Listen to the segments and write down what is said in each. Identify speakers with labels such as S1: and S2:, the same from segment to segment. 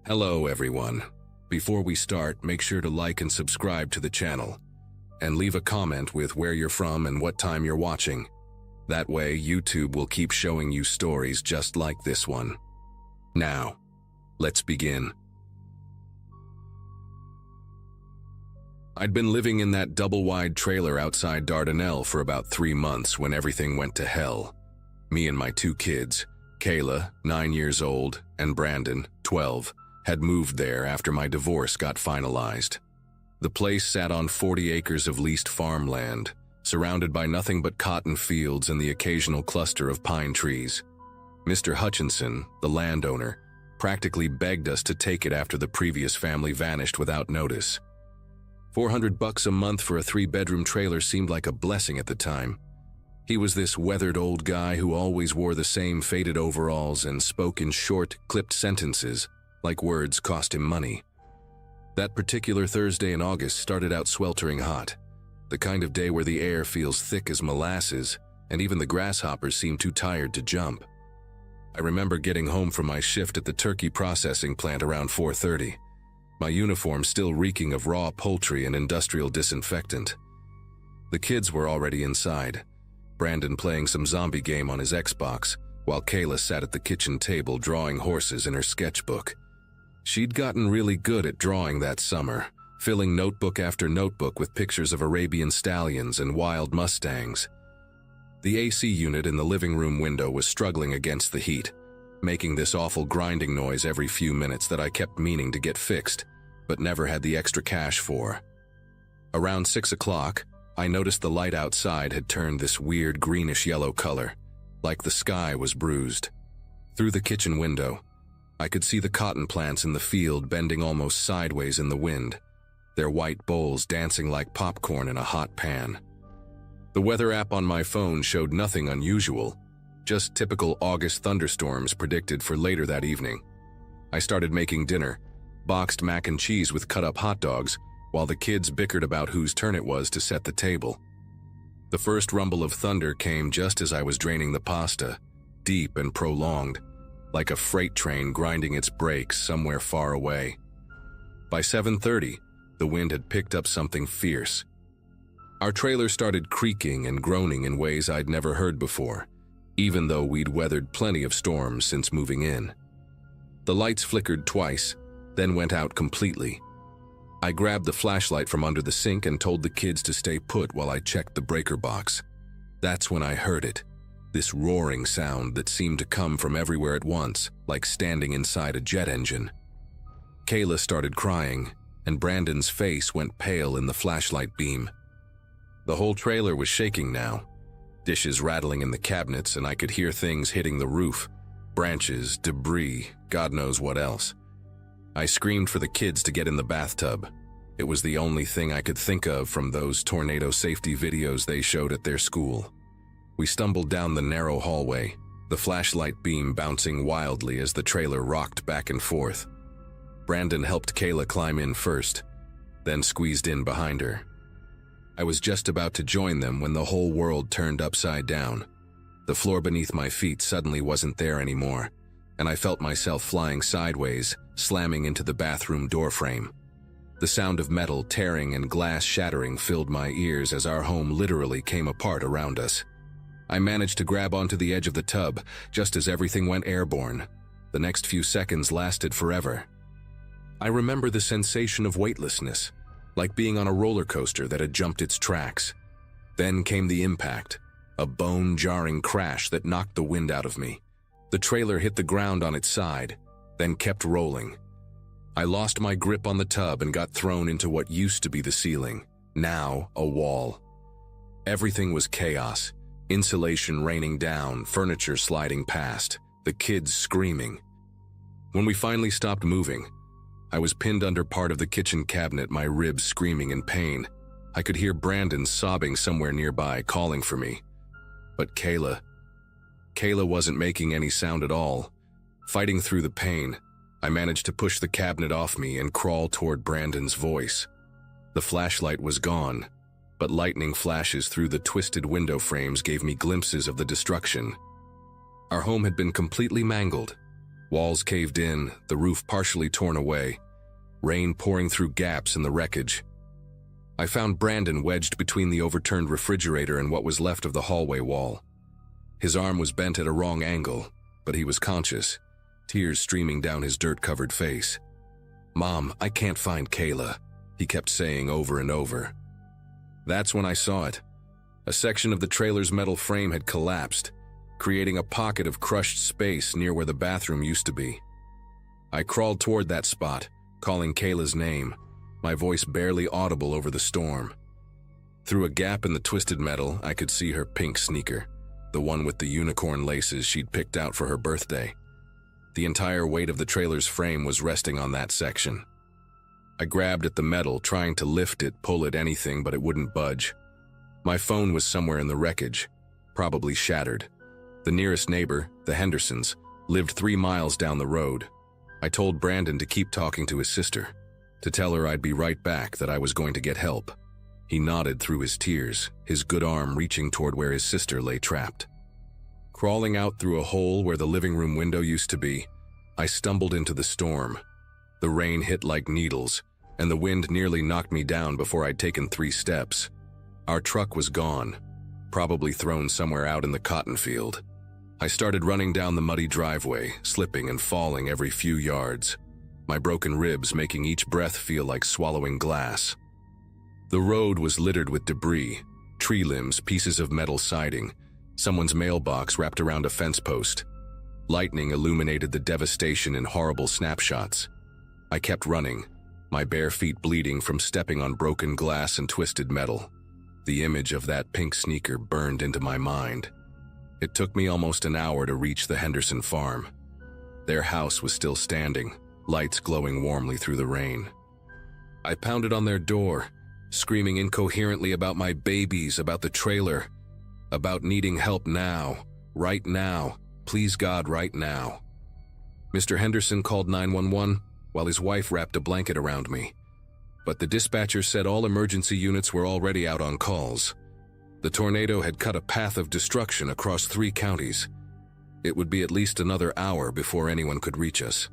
S1: Hello everyone. Before we start, make sure to like and subscribe to the channel, and leave a comment with where you're from and what time you're watching. That way, YouTube will keep showing you stories just like this one. Now, let's begin. I'd been living in that double-wide trailer outside Dardanelle for about 3 months when everything went to hell. Me and my 2 kids, Kayla, 9 years old, and Brandon, 12, had moved there after my divorce got finalized. The place sat on 40 acres of leased farmland, surrounded by nothing but cotton fields and the occasional cluster of pine trees. Mr. Hutchinson, the landowner, practically begged us to take it after the previous family vanished without notice. $400 a month for a 3-bedroom trailer seemed like a blessing at the time. He was this weathered old guy who always wore the same faded overalls and spoke in short, clipped sentences, like words cost him money. That particular Thursday in August started out sweltering hot, the kind of day where the air feels thick as molasses, and even the grasshoppers seem too tired to jump. I remember getting home from my shift at the turkey processing plant around 4:30, my uniform still reeking of raw poultry and industrial disinfectant. The kids were already inside, Brandon playing some zombie game on his Xbox, while Kayla sat at the kitchen table drawing horses in her sketchbook. She'd gotten really good at drawing that summer, filling notebook after notebook with pictures of Arabian stallions and wild mustangs. The AC unit in the living room window was struggling against the heat, making this awful grinding noise every few minutes that I kept meaning to get fixed, but never had the extra cash for. Around 6 o'clock, I noticed the light outside had turned this weird greenish-yellow color, like the sky was bruised. Through the kitchen window, I could see the cotton plants in the field bending almost sideways in the wind, their white bowls dancing like popcorn in a hot pan. The weather app on my phone showed nothing unusual, just typical August thunderstorms predicted for later that evening. I started making dinner, boxed mac and cheese with cut-up hot dogs, while the kids bickered about whose turn it was to set the table. The first rumble of thunder came just as I was draining the pasta, deep and prolonged, like a freight train grinding its brakes somewhere far away. By 7:30, the wind had picked up something fierce. Our trailer started creaking and groaning in ways I'd never heard before, even though we'd weathered plenty of storms since moving in. The lights flickered twice, then went out completely. I grabbed the flashlight from under the sink and told the kids to stay put while I checked the breaker box. That's when I heard it. This roaring sound that seemed to come from everywhere at once, like standing inside a jet engine. Kayla started crying, and Brandon's face went pale in the flashlight beam. The whole trailer was shaking now, dishes rattling in the cabinets, and I could hear things hitting the roof, branches, debris, God knows what else. I screamed for the kids to get in the bathtub. It was the only thing I could think of from those tornado safety videos they showed at their school. We stumbled down the narrow hallway, the flashlight beam bouncing wildly as the trailer rocked back and forth. Brandon helped Kayla climb in first, then squeezed in behind her. I was just about to join them when the whole world turned upside down. The floor beneath my feet suddenly wasn't there anymore, and I felt myself flying sideways, slamming into the bathroom doorframe. The sound of metal tearing and glass shattering filled my ears as our home literally came apart around us. I managed to grab onto the edge of the tub just as everything went airborne. The next few seconds lasted forever. I remember the sensation of weightlessness, like being on a roller coaster that had jumped its tracks. Then came the impact, a bone-jarring crash that knocked the wind out of me. The trailer hit the ground on its side, then kept rolling. I lost my grip on the tub and got thrown into what used to be the ceiling, now a wall. Everything was chaos. Insulation raining down, furniture sliding past, the kids screaming. When we finally stopped moving, I was pinned under part of the kitchen cabinet, my ribs screaming in pain. I could hear Brandon sobbing somewhere nearby, calling for me. But Kayla wasn't making any sound at all. Fighting through the pain, I managed to push the cabinet off me and crawl toward Brandon's voice. The flashlight was gone, but lightning flashes through the twisted window frames gave me glimpses of the destruction. Our home had been completely mangled. Walls caved in, the roof partially torn away, rain pouring through gaps in the wreckage. I found Brandon wedged between the overturned refrigerator and what was left of the hallway wall. His arm was bent at a wrong angle, but he was conscious, tears streaming down his dirt-covered face. "Mom, I can't find Kayla," he kept saying over and over. That's when I saw it. A section of the trailer's metal frame had collapsed, creating a pocket of crushed space near where the bathroom used to be. I crawled toward that spot, calling Kayla's name, my voice barely audible over the storm. Through a gap in the twisted metal, I could see her pink sneaker, the one with the unicorn laces she'd picked out for her birthday. The entire weight of the trailer's frame was resting on that section. I grabbed at the metal, trying to lift it, pull it, anything, but it wouldn't budge. My phone was somewhere in the wreckage, probably shattered. The nearest neighbor, the Hendersons, lived 3 miles down the road. I told Brandon to keep talking to his sister, to tell her I'd be right back, that I was going to get help. He nodded through his tears, his good arm reaching toward where his sister lay trapped. Crawling out through a hole where the living room window used to be, I stumbled into the storm. The rain hit like needles, and the wind nearly knocked me down before I'd taken 3 steps. Our truck was gone, probably thrown somewhere out in the cotton field. I started running down the muddy driveway, slipping and falling every few yards, my broken ribs making each breath feel like swallowing glass. The road was littered with debris, tree limbs, pieces of metal siding, someone's mailbox wrapped around a fence post. Lightning illuminated the devastation in horrible snapshots. I kept running, my bare feet bleeding from stepping on broken glass and twisted metal. The image of that pink sneaker burned into my mind. It took me almost an hour to reach the Henderson farm. Their house was still standing, lights glowing warmly through the rain. I pounded on their door, screaming incoherently about my babies, about the trailer, about needing help now, right now, please God, right now. Mr. Henderson called 911 while his wife wrapped a blanket around me. But the dispatcher said all emergency units were already out on calls. The tornado had cut a path of destruction across 3 counties. It would be at least another hour before anyone could reach us.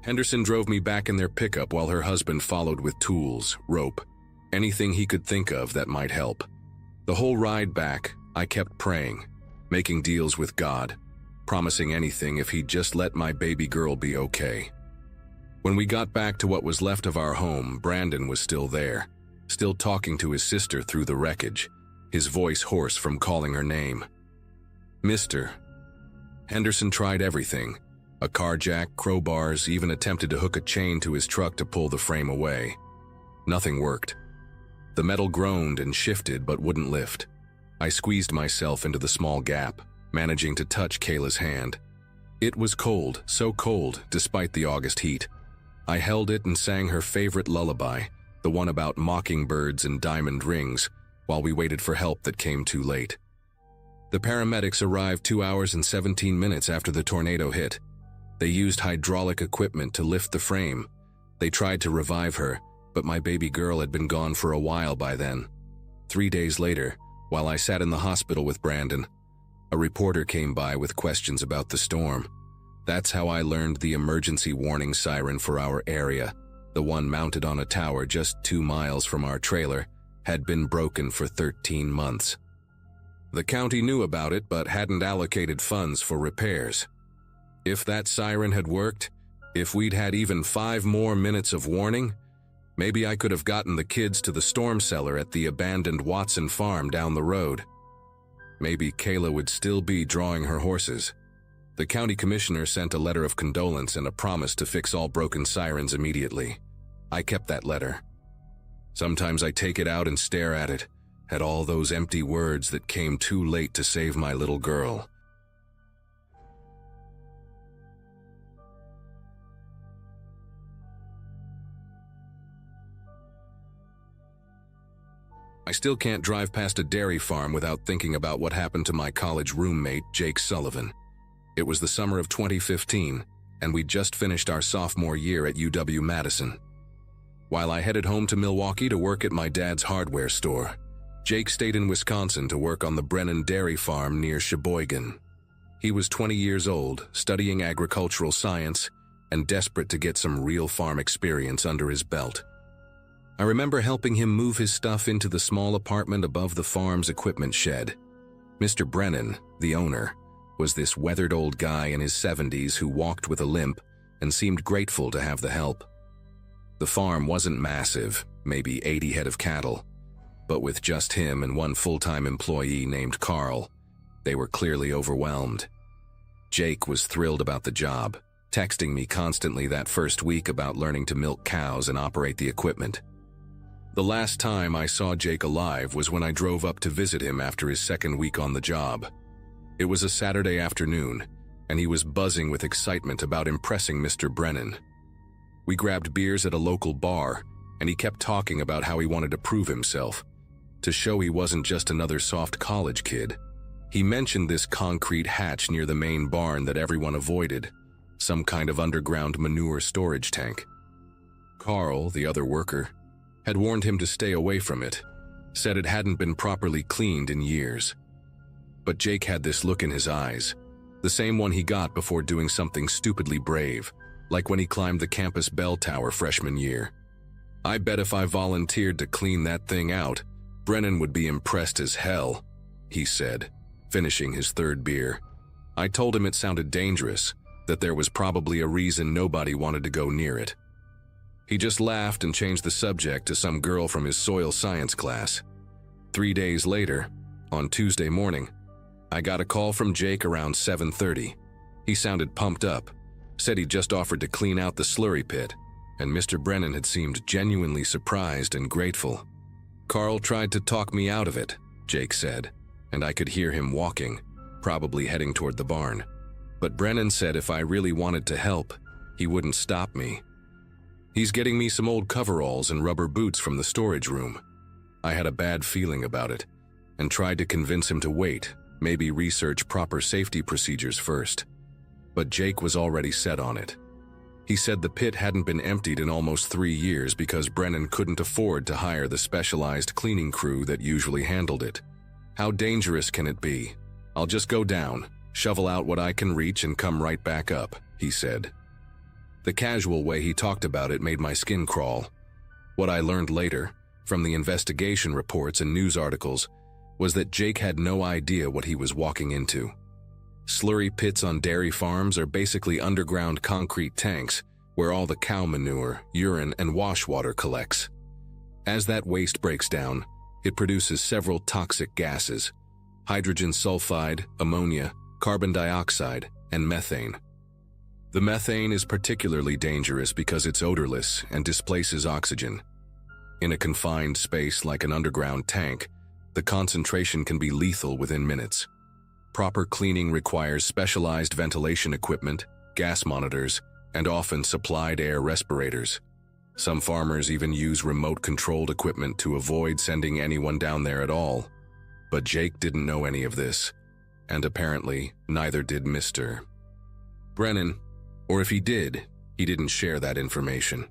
S1: Henderson drove me back in their pickup while her husband followed with tools, rope, anything he could think of that might help. The whole ride back, I kept praying, making deals with God, promising anything if he'd just let my baby girl be okay. When we got back to what was left of our home, Brandon was still there, still talking to his sister through the wreckage, his voice hoarse from calling her name. "Mister." Henderson tried everything, a car jack, crowbars, even attempted to hook a chain to his truck to pull the frame away. Nothing worked. The metal groaned and shifted but wouldn't lift. I squeezed myself into the small gap, managing to touch Kayla's hand. It was cold, so cold, despite the August heat. I held it and sang her favorite lullaby, the one about mockingbirds and diamond rings, while we waited for help that came too late. The paramedics arrived 2 hours and 17 minutes after the tornado hit. They used hydraulic equipment to lift the frame. They tried to revive her, but my baby girl had been gone for a while by then. 3 days later, while I sat in the hospital with Brandon, a reporter came by with questions about the storm. That's how I learned the emergency warning siren for our area, the one mounted on a tower just 2 miles from our trailer, had been broken for 13 months. The county knew about it but hadn't allocated funds for repairs. If that siren had worked, if we'd had even 5 more minutes of warning, maybe I could have gotten the kids to the storm cellar at the abandoned Watson farm down the road. Maybe Kayla would still be drawing her horses. The county commissioner sent a letter of condolence and a promise to fix all broken sirens immediately. I kept that letter. Sometimes I take it out and stare at it, at all those empty words that came too late to save my little girl. I still can't drive past a dairy farm without thinking about what happened to my college roommate, Jake Sullivan. It was the summer of 2015, and we'd just finished our sophomore year at UW-Madison. While I headed home to Milwaukee to work at my dad's hardware store, Jake stayed in Wisconsin to work on the Brennan Dairy Farm near Sheboygan. He was 20 years old, studying agricultural science, and desperate to get some real farm experience under his belt. I remember helping him move his stuff into the small apartment above the farm's equipment shed. Mr. Brennan, the owner, was this weathered old guy in his 70s who walked with a limp and seemed grateful to have the help. The farm wasn't massive, maybe 80 head of cattle, but with just him and one full-time employee named Carl, they were clearly overwhelmed. Jake was thrilled about the job, texting me constantly that first week about learning to milk cows and operate the equipment. The last time I saw Jake alive was when I drove up to visit him after his second week on the job. It was a Saturday afternoon, and he was buzzing with excitement about impressing Mr. Brennan. We grabbed beers at a local bar, and he kept talking about how he wanted to prove himself, to show he wasn't just another soft college kid. He mentioned this concrete hatch near the main barn that everyone avoided, some kind of underground manure storage tank. Carl, the other worker, had warned him to stay away from it, said it hadn't been properly cleaned in years. But Jake had this look in his eyes, the same one he got before doing something stupidly brave, like when he climbed the campus bell tower freshman year. I bet if I volunteered to clean that thing out, Brennan would be impressed as hell, he said, finishing his third beer. I told him it sounded dangerous, that there was probably a reason nobody wanted to go near it. He just laughed and changed the subject to some girl from his soil science class. 3 days later, on Tuesday morning, I got a call from Jake around 7:30. He sounded pumped up, said he'd just offered to clean out the slurry pit, and Mr. Brennan had seemed genuinely surprised and grateful. Carl tried to talk me out of it, Jake said, and I could hear him walking, probably heading toward the barn. But Brennan said if I really wanted to help, he wouldn't stop me. He's getting me some old coveralls and rubber boots from the storage room. I had a bad feeling about it, and tried to convince him to wait, maybe research proper safety procedures first. But Jake was already set on it. He said the pit hadn't been emptied in almost 3 years because Brennan couldn't afford to hire the specialized cleaning crew that usually handled it. How dangerous can it be? I'll just go down, shovel out what I can reach and come right back up, he said. The casual way he talked about it made my skin crawl. What I learned later, from the investigation reports and news articles, was that Jake had no idea what he was walking into. Slurry pits on dairy farms are basically underground concrete tanks where all the cow manure, urine, and wash water collects. As that waste breaks down, it produces several toxic gases: hydrogen sulfide, ammonia, carbon dioxide, and methane. The methane is particularly dangerous because it's odorless and displaces oxygen. In a confined space like an underground tank, the concentration can be lethal within minutes. Proper cleaning requires specialized ventilation equipment, gas monitors, and often supplied air respirators. Some farmers even use remote-controlled equipment to avoid sending anyone down there at all. But Jake didn't know any of this, and apparently neither did Mr. Brennan. Or if he did, he didn't share that information.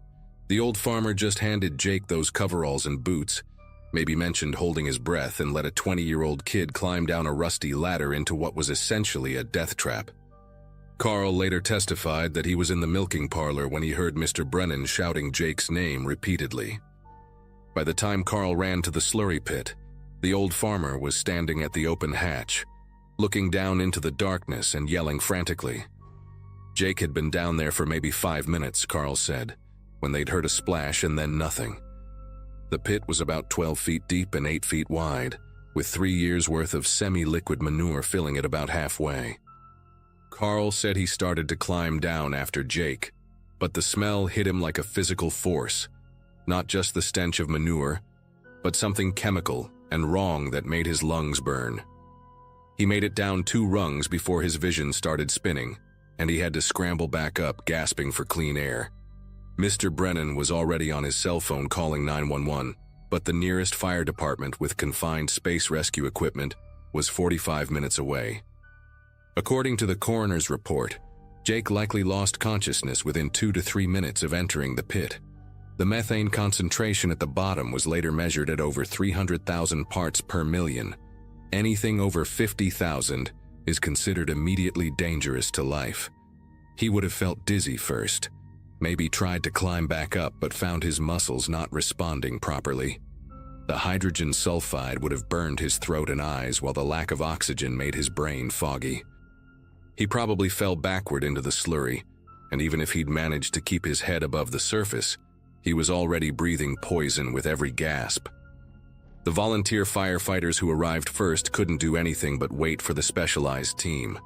S1: The old farmer just handed Jake those coveralls and boots, maybe mentioned holding his breath, and let a 20-year-old kid climb down a rusty ladder into what was essentially a death trap. Carl later testified that he was in the milking parlor when he heard Mr. Brennan shouting Jake's name repeatedly. By the time Carl ran to the slurry pit, the old farmer was standing at the open hatch, looking down into the darkness and yelling frantically. Jake had been down there for maybe 5 minutes, Carl said, when they'd heard a splash and then nothing. The pit was about 12 feet deep and 8 feet wide, with 3 years' worth of semi-liquid manure filling it about halfway. Carl said he started to climb down after Jake, but the smell hit him like a physical force, not just the stench of manure, but something chemical and wrong that made his lungs burn. He made it down 2 rungs before his vision started spinning, and he had to scramble back up, gasping for clean air. Mr. Brennan was already on his cell phone calling 911, but the nearest fire department with confined space rescue equipment was 45 minutes away. According to the coroner's report, Jake likely lost consciousness within 2 to 3 minutes of entering the pit. The methane concentration at the bottom was later measured at over 300,000 parts per million. Anything over 50,000 is considered immediately dangerous to life. He would have felt dizzy first, maybe tried to climb back up but found his muscles not responding properly. The hydrogen sulfide would have burned his throat and eyes while the lack of oxygen made his brain foggy. He probably fell backward into the slurry, and even if he'd managed to keep his head above the surface, he was already breathing poison with every gasp. The volunteer firefighters who arrived first couldn't do anything but wait for the specialized team.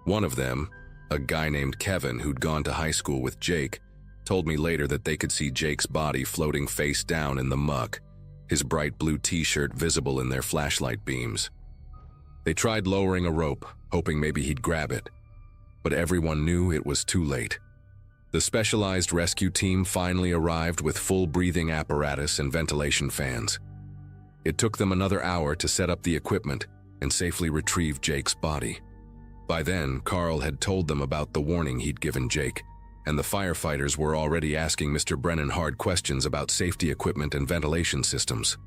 S1: One of them, a guy named Kevin who'd gone to high school with Jake, told me later that they could see Jake's body floating face down in the muck, his bright blue t-shirt visible in their flashlight beams. They tried lowering a rope, hoping maybe he'd grab it, but everyone knew it was too late. The specialized rescue team finally arrived with full breathing apparatus and ventilation fans. It took them another hour to set up the equipment and safely retrieve Jake's body. By then, Carl had told them about the warning he'd given Jake, and the firefighters were already asking Mr. Brennan hard questions about safety equipment and ventilation systems.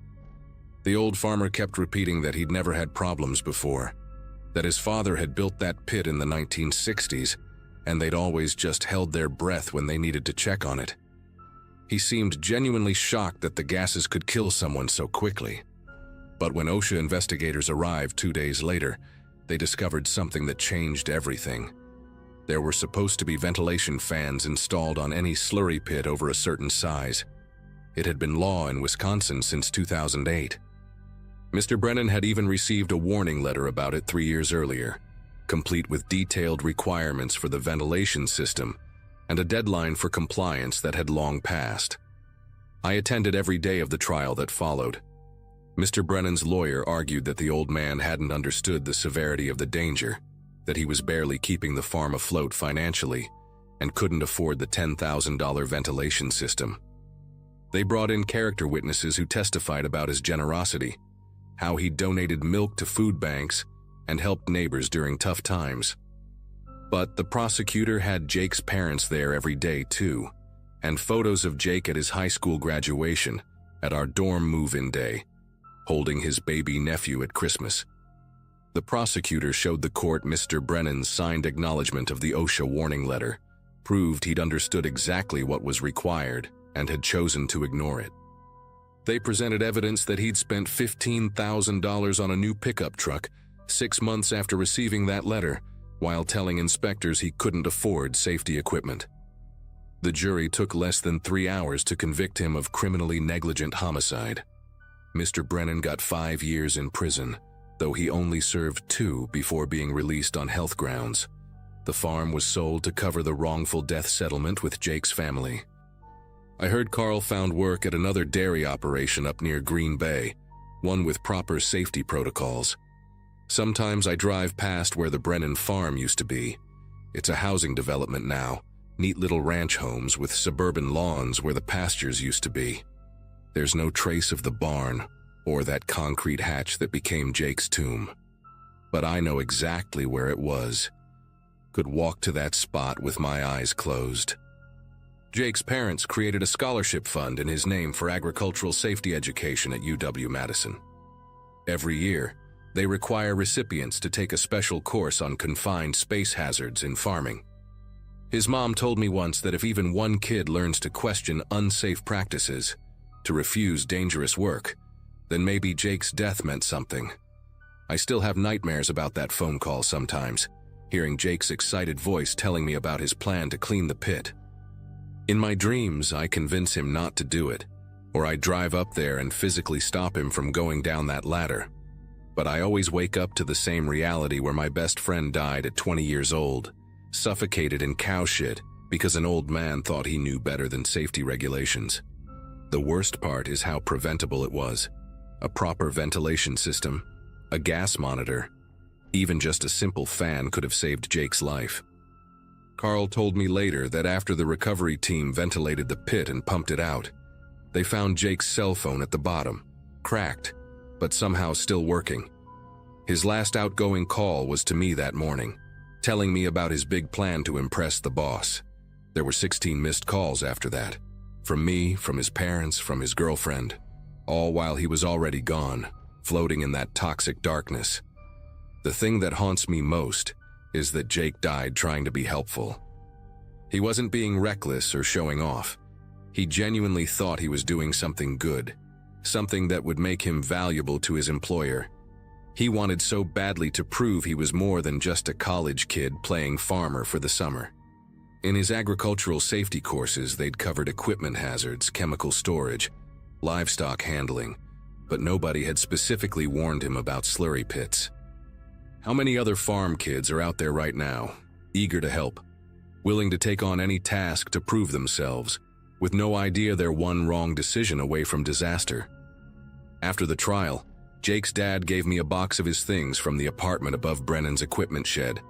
S1: The old farmer kept repeating that he'd never had problems before, that his father had built that pit in the 1960s, and they'd always just held their breath when they needed to check on it. He seemed genuinely shocked that the gases could kill someone so quickly. But when OSHA investigators arrived 2 days later, they discovered something that changed everything. There were supposed to be ventilation fans installed on any slurry pit over a certain size. It had been law in Wisconsin since 2008. Mr. Brennan had even received a warning letter about it 3 years earlier, complete with detailed requirements for the ventilation system and a deadline for compliance that had long passed. I attended every day of the trial that followed. Mr. Brennan's lawyer argued that the old man hadn't understood the severity of the danger, that he was barely keeping the farm afloat financially, and couldn't afford the $10,000 ventilation system. They brought in character witnesses who testified about his generosity, how he donated milk to food banks and helped neighbors during tough times. But the prosecutor had Jake's parents there every day too, and photos of Jake at his high school graduation, at our dorm move-in day, holding his baby nephew at Christmas. The prosecutor showed the court Mr. Brennan's signed acknowledgement of the OSHA warning letter, proved he'd understood exactly what was required and had chosen to ignore it. They presented evidence that he'd spent $15,000 on a new pickup truck 6 months after receiving that letter, while telling inspectors he couldn't afford safety equipment. The jury took less than 3 hours to convict him of criminally negligent homicide. Mr. Brennan got 5 years in prison, though he only served 2 before being released on health grounds. The farm was sold to cover the wrongful death settlement with Jake's family. I heard Carl found work at another dairy operation up near Green Bay, one with proper safety protocols. Sometimes I drive past where the Brennan farm used to be. It's a housing development now, neat little ranch homes with suburban lawns where the pastures used to be. There's no trace of the barn or that concrete hatch that became Jake's tomb. But I know exactly where it was. Could walk to that spot with my eyes closed. Jake's parents created a scholarship fund in his name for agricultural safety education at UW-Madison. Every year, they require recipients to take a special course on confined space hazards in farming. His mom told me once that if even one kid learns to question unsafe practices, to refuse dangerous work, then maybe Jake's death meant something. I still have nightmares about that phone call sometimes, hearing Jake's excited voice telling me about his plan to clean the pit. In my dreams, I convince him not to do it, or I drive up there and physically stop him from going down that ladder. But I always wake up to the same reality where my best friend died at 20 years old, suffocated in cow shit because an old man thought he knew better than safety regulations. The worst part is how preventable it was. A proper ventilation system, a gas monitor, even just a simple fan could have saved Jake's life. Carl told me later that after the recovery team ventilated the pit and pumped it out, they found Jake's cell phone at the bottom, cracked, but somehow still working. His last outgoing call was to me that morning, telling me about his big plan to impress the boss. There were 16 missed calls after that. From me, from his parents, from his girlfriend, all while he was already gone, floating in that toxic darkness. The thing that haunts me most is that Jake died trying to be helpful. He wasn't being reckless or showing off. He genuinely thought he was doing something good, something that would make him valuable to his employer. He wanted so badly to prove he was more than just a college kid playing farmer for the summer. In his agricultural safety courses, they'd covered equipment hazards, chemical storage, livestock handling, but nobody had specifically warned him about slurry pits. How many other farm kids are out there right now, eager to help, willing to take on any task to prove themselves, with no idea they're one wrong decision away from disaster? After the trial, Jake's dad gave me a box of his things from the apartment above Brennan's equipment shed.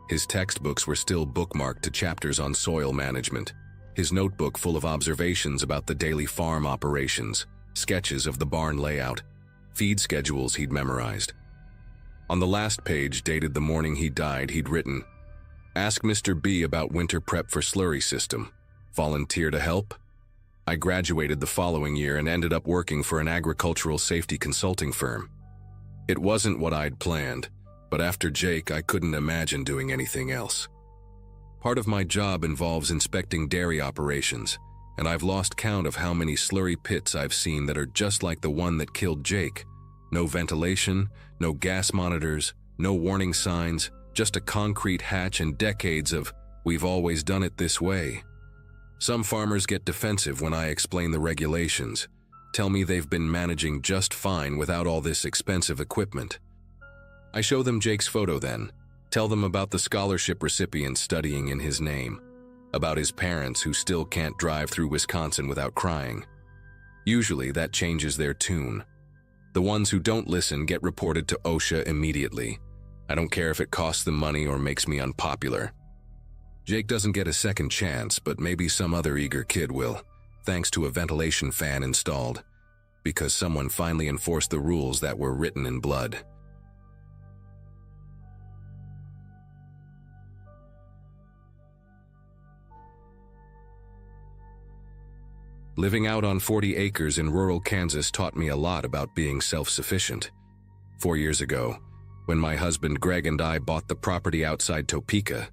S1: His textbooks were still bookmarked to chapters on soil management, his notebook full of observations about the daily farm operations, sketches of the barn layout, feed schedules he'd memorized. On the last page, dated the morning he died, he'd written, "Ask Mr. B about winter prep for slurry system. Volunteer to help?" I graduated the following year and ended up working for an agricultural safety consulting firm. It wasn't what I'd planned, but after Jake, I couldn't imagine doing anything else. Part of my job involves inspecting dairy operations, and I've lost count of how many slurry pits I've seen that are just like the one that killed Jake. No ventilation, no gas monitors, no warning signs, just a concrete hatch and decades of, "We've always done it this way." Some farmers get defensive when I explain the regulations, tell me they've been managing just fine without all this expensive equipment. I show them Jake's photo then, tell them about the scholarship recipient studying in his name, about his parents who still can't drive through Wisconsin without crying. Usually that changes their tune. The ones who don't listen get reported to OSHA immediately. I don't care if it costs them money or makes me unpopular. Jake doesn't get a second chance, but maybe some other eager kid will, thanks to a ventilation fan installed, because someone finally enforced the rules that were written in blood. Living out on 40 acres in rural Kansas taught me a lot about being self-sufficient. 4 years ago, when my husband Greg and I bought the property outside Topeka,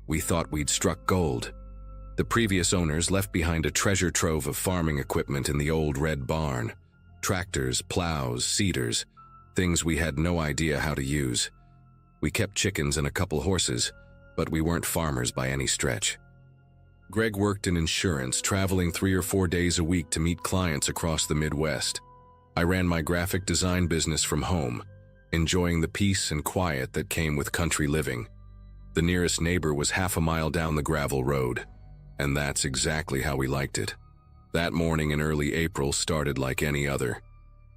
S1: we thought we'd struck gold. The previous owners left behind a treasure trove of farming equipment in the old red barn. Tractors, plows, seeders, things we had no idea how to use. We kept chickens and a couple horses, but we weren't farmers by any stretch. Greg worked in insurance, traveling 3 or 4 days a week to meet clients across the Midwest. I ran my graphic design business from home, enjoying the peace and quiet that came with country living. The nearest neighbor was half a mile down the gravel road, and that's exactly how we liked it. That morning in early April started like any other.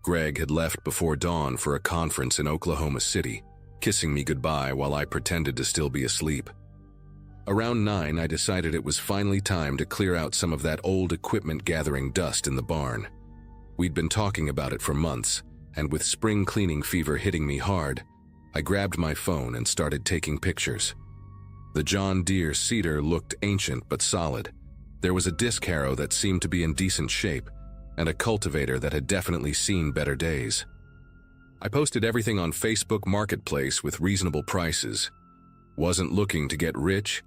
S1: Greg had left before dawn for a conference in Oklahoma City, kissing me goodbye while I pretended to still be asleep. Around 9, I decided it was finally time to clear out some of that old equipment gathering dust in the barn. We'd been talking about it for months, and with spring cleaning fever hitting me hard, I grabbed my phone and started taking pictures. The John Deere seeder looked ancient but solid. There was a disc harrow that seemed to be in decent shape, and a cultivator that had definitely seen better days. I posted everything on Facebook Marketplace with reasonable prices. Wasn't looking to get rich,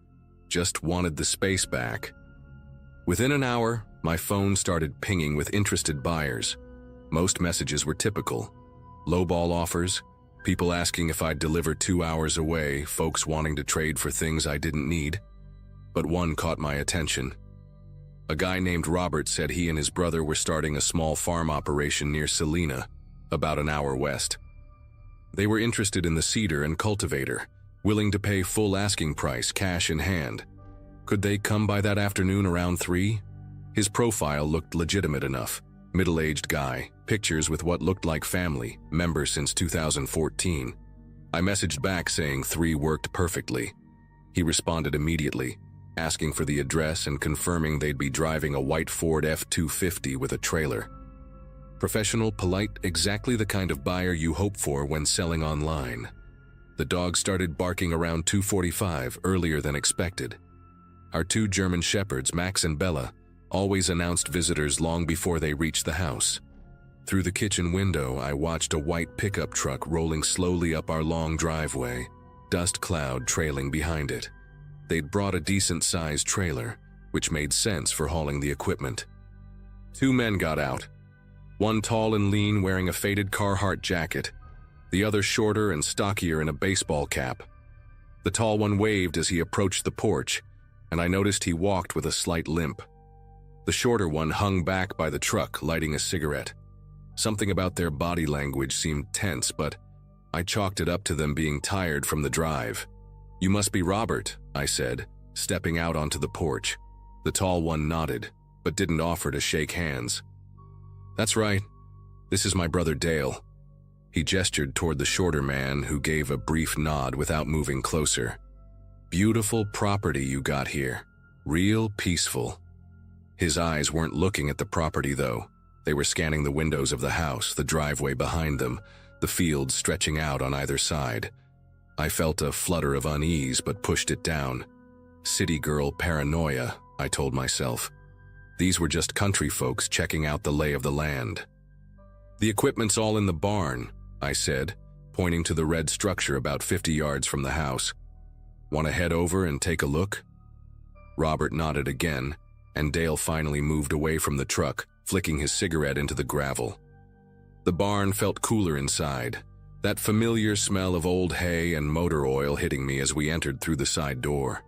S1: just wanted the space back. Within an hour, my phone started pinging with interested buyers. Most messages were typical. Lowball offers, people asking if I'd deliver 2 hours away, folks wanting to trade for things I didn't need. But one caught my attention. A guy named Robert said he and his brother were starting a small farm operation near Salina, about an hour west. They were interested in the seeder and cultivator, willing to pay full asking price, cash in hand. Could they come by that afternoon around 3? His profile looked legitimate enough. Middle-aged guy, pictures with what looked like family, member since 2014. I messaged back saying 3 worked perfectly. He responded immediately, asking for the address and confirming they'd be driving a white Ford F-250 with a trailer. Professional, polite, exactly the kind of buyer you hope for when selling online. The dog started barking around 2:45, earlier than expected. Our 2 German shepherds, Max and Bella, always announced visitors long before they reached the house. Through the kitchen window, I watched a white pickup truck rolling slowly up our long driveway, dust cloud trailing behind it. They'd brought a decent-sized trailer, which made sense for hauling the equipment. Two men got out, one tall and lean wearing a faded Carhartt jacket, the other shorter and stockier in a baseball cap. The tall one waved as he approached the porch, and I noticed he walked with a slight limp. The shorter one hung back by the truck, lighting a cigarette. Something about their body language seemed tense, but I chalked it up to them being tired from the drive. "You must be Robert," I said, stepping out onto the porch. The tall one nodded, but didn't offer to shake hands. "That's right. This is my brother Dale." He gestured toward the shorter man, who gave a brief nod without moving closer. "Beautiful property you got here. Real peaceful." His eyes weren't looking at the property, though. They were scanning the windows of the house, the driveway behind them, the fields stretching out on either side. I felt a flutter of unease but pushed it down. City girl paranoia, I told myself. These were just country folks checking out the lay of the land. "The equipment's all in the barn," I said, pointing to the red structure about 50 yards from the house. "Want to head over and take a look?" Robert nodded again, and Dale finally moved away from the truck, flicking his cigarette into the gravel. The barn felt cooler inside, that familiar smell of old hay and motor oil hitting me as we entered through the side door.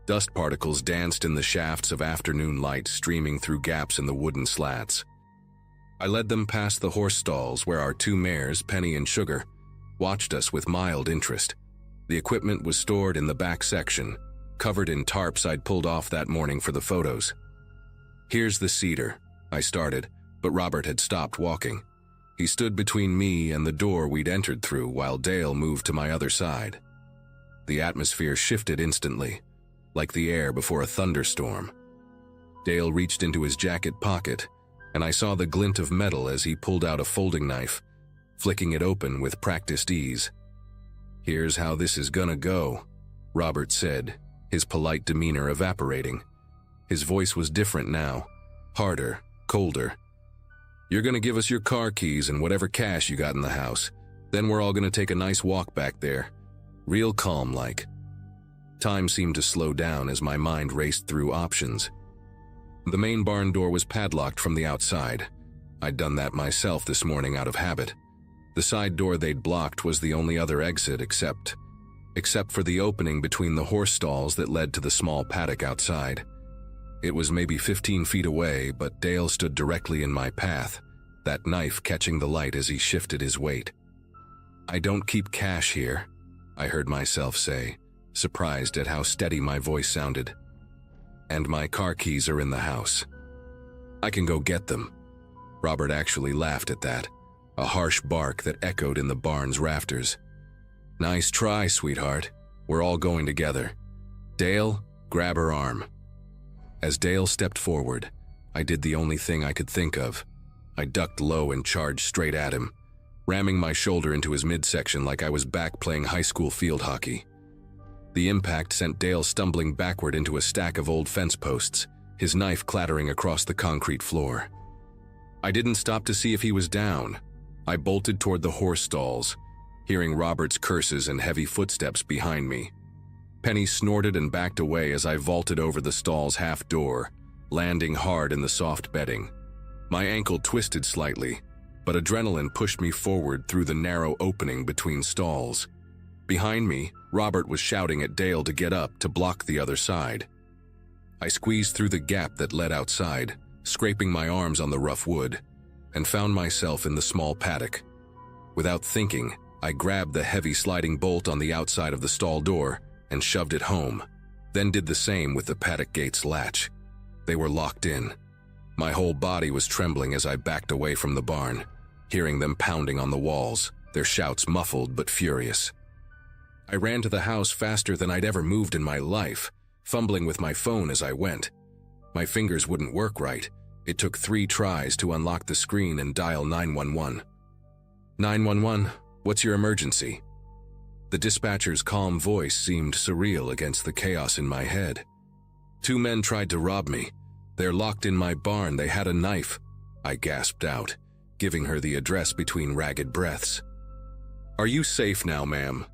S1: Dust particles danced in the shafts of afternoon light streaming through gaps in the wooden slats. I led them past the horse stalls where our two mares, Penny and Sugar, watched us with mild interest. The equipment was stored in the back section, covered in tarps I'd pulled off that morning for the photos. "Here's the cedar," I started, but Robert had stopped walking. He stood between me and the door we'd entered through while Dale moved to my other side. The atmosphere shifted instantly, like the air before a thunderstorm. Dale reached into his jacket pocket, and I saw the glint of metal as he pulled out a folding knife, flicking it open with practiced ease. "Here's how this is gonna go," Robert said, his polite demeanor evaporating. His voice was different now, harder, colder. "You're gonna give us your car keys and whatever cash you got in the house. Then we're all gonna take a nice walk back there. Real calm-like." Time seemed to slow down as my mind raced through options. The main barn door was padlocked from the outside. I'd done that myself this morning out of habit. The side door they'd blocked was the only other exit except for the opening between the horse stalls that led to the small paddock outside. It was maybe 15 feet away, but Dale stood directly in my path, that knife catching the light as he shifted his weight. "I don't keep cash here," I heard myself say, surprised at how steady my voice sounded. "And my car keys are in the house. I can go get them." Robert actually laughed at that, a harsh bark that echoed in the barn's rafters. "Nice try, sweetheart. We're all going together. Dale, grab her arm." As Dale stepped forward, I did the only thing I could think of. I ducked low and charged straight at him, ramming my shoulder into his midsection like I was back playing high school field hockey. The impact sent Dale stumbling backward into a stack of old fence posts, his knife clattering across the concrete floor. I didn't stop to see if he was down. I bolted toward the horse stalls, hearing Robert's curses and heavy footsteps behind me. Penny snorted and backed away as I vaulted over the stall's half door, landing hard in the soft bedding. My ankle twisted slightly, but adrenaline pushed me forward through the narrow opening between stalls. Behind me, Robert was shouting at Dale to get up to block the other side. I squeezed through the gap that led outside, scraping my arms on the rough wood, and found myself in the small paddock. Without thinking, I grabbed the heavy sliding bolt on the outside of the stall door and shoved it home, then did the same with the paddock gate's latch. They were locked in. My whole body was trembling as I backed away from the barn, hearing them pounding on the walls, their shouts muffled but furious. I ran to the house faster than I'd ever moved in my life, fumbling with my phone as I went. My fingers wouldn't work right. It took 3 tries to unlock the screen and dial 911. 911, what's your emergency? The dispatcher's calm voice seemed surreal against the chaos in my head. 2 men tried to rob me. They're locked in my barn. They had a knife, I gasped out, giving her the address between ragged breaths. "Are you safe now, ma'am?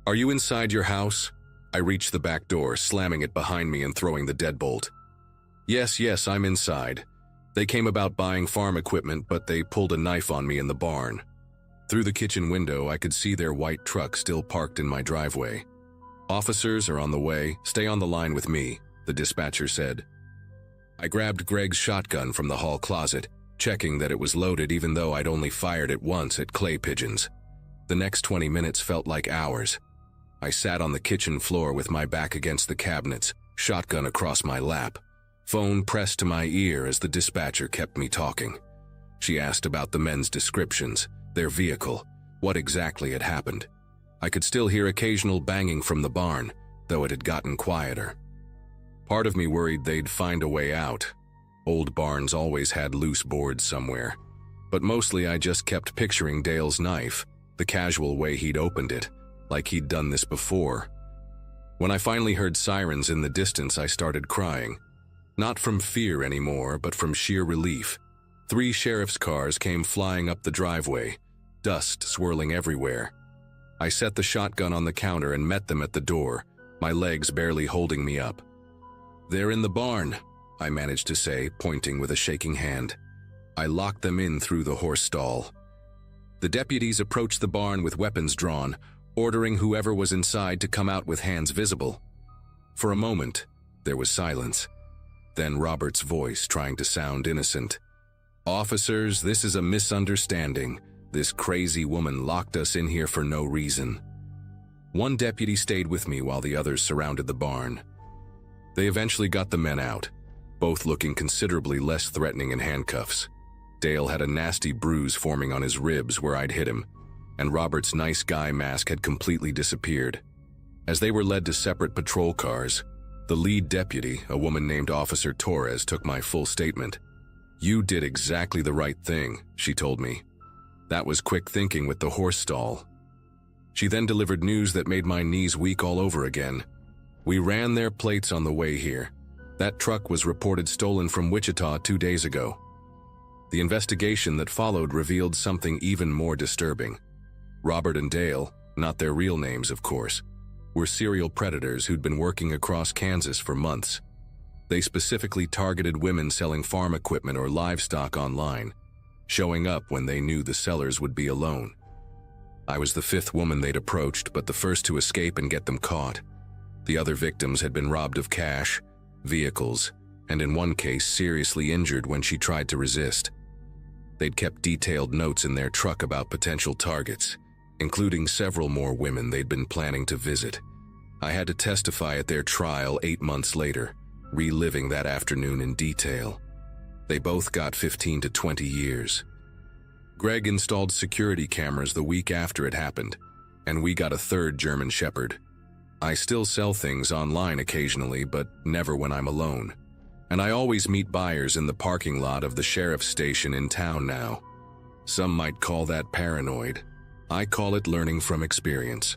S1: Are you inside your house?" I reached the back door, slamming it behind me and throwing the deadbolt. Yes, I'm inside. They came about buying farm equipment, but they pulled a knife on me in the barn." Through the kitchen window, I could see their white truck still parked in my driveway. "Officers are on the way. Stay on the line with me," the dispatcher said. I grabbed Greg's shotgun from the hall closet, checking that it was loaded even though I'd only fired it once at clay pigeons. The next 20 minutes felt like hours. I sat on the kitchen floor with my back against the cabinets, shotgun across my lap, phone pressed to my ear as the dispatcher kept me talking. She asked about the men's descriptions, their vehicle, what exactly had happened. I could still hear occasional banging from the barn, though it had gotten quieter. Part of me worried they'd find a way out. Old barns always had loose boards somewhere. But mostly I just kept picturing Dale's knife, the casual way he'd opened it, like he'd done this before. When I finally heard sirens in the distance, I started crying. Not from fear anymore, but from sheer relief. 3 sheriff's cars came flying up the driveway, dust swirling everywhere. I set the shotgun on the counter and met them at the door, my legs barely holding me up. "They're in the barn," I managed to say, pointing with a shaking hand. I locked them in through the horse stall. The deputies approached the barn with weapons drawn, ordering whoever was inside to come out with hands visible. For a moment, there was silence. Then Robert's voice, trying to sound innocent. "Officers, this is a misunderstanding. This crazy woman locked us in here for no reason." One deputy stayed with me while the others surrounded the barn. They eventually got the men out, both looking considerably less threatening in handcuffs. Dale had a nasty bruise forming on his ribs where I'd hit him, and Robert's nice guy mask had completely disappeared. As they were led to separate patrol cars, the lead deputy, a woman named Officer Torres, took my full statement. "You did exactly the right thing," she told me. "That was quick thinking with the horse stall." She then delivered news that made my knees weak all over again. "We ran their plates on the way here. That truck was reported stolen from Wichita 2 days ago." The investigation that followed revealed something even more disturbing. Robert and Dale, not their real names of course, were serial predators who'd been working across Kansas for months. They specifically targeted women selling farm equipment or livestock online, showing up when they knew the sellers would be alone. I was the 5th woman they'd approached, but the first to escape and get them caught. The other victims had been robbed of cash, vehicles, and in one case seriously injured when she tried to resist. They'd kept detailed notes in their truck about potential targets, including several more women they'd been planning to visit. I had to testify at their trial 8 months later, reliving that afternoon in detail. They both got 15 to 20 years. Greg installed security cameras the week after it happened, and we got a 3rd German Shepherd. I still sell things online occasionally, but never when I'm alone. And I always meet buyers in the parking lot of the sheriff's station in town now. Some might call that paranoid. I call it learning from experience.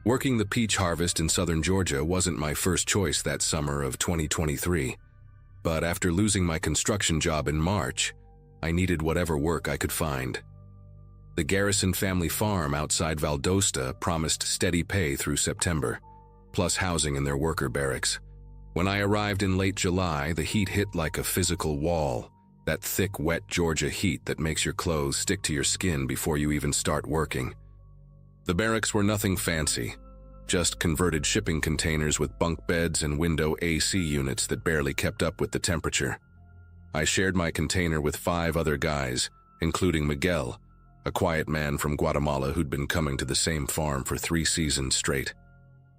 S1: Working the peach harvest in southern Georgia wasn't my first choice that summer of 2023. But after losing my construction job in March, I needed whatever work I could find. The Garrison family farm outside Valdosta promised steady pay through September, plus housing in their worker barracks. When I arrived in late July, the heat hit like a physical wall, that thick, wet Georgia heat that makes your clothes stick to your skin before you even start working. The barracks were nothing fancy, just converted shipping containers with bunk beds and window AC units that barely kept up with the temperature. I shared my container with 5 other guys, including Miguel, a quiet man from Guatemala who'd been coming to the same farm for 3 seasons straight.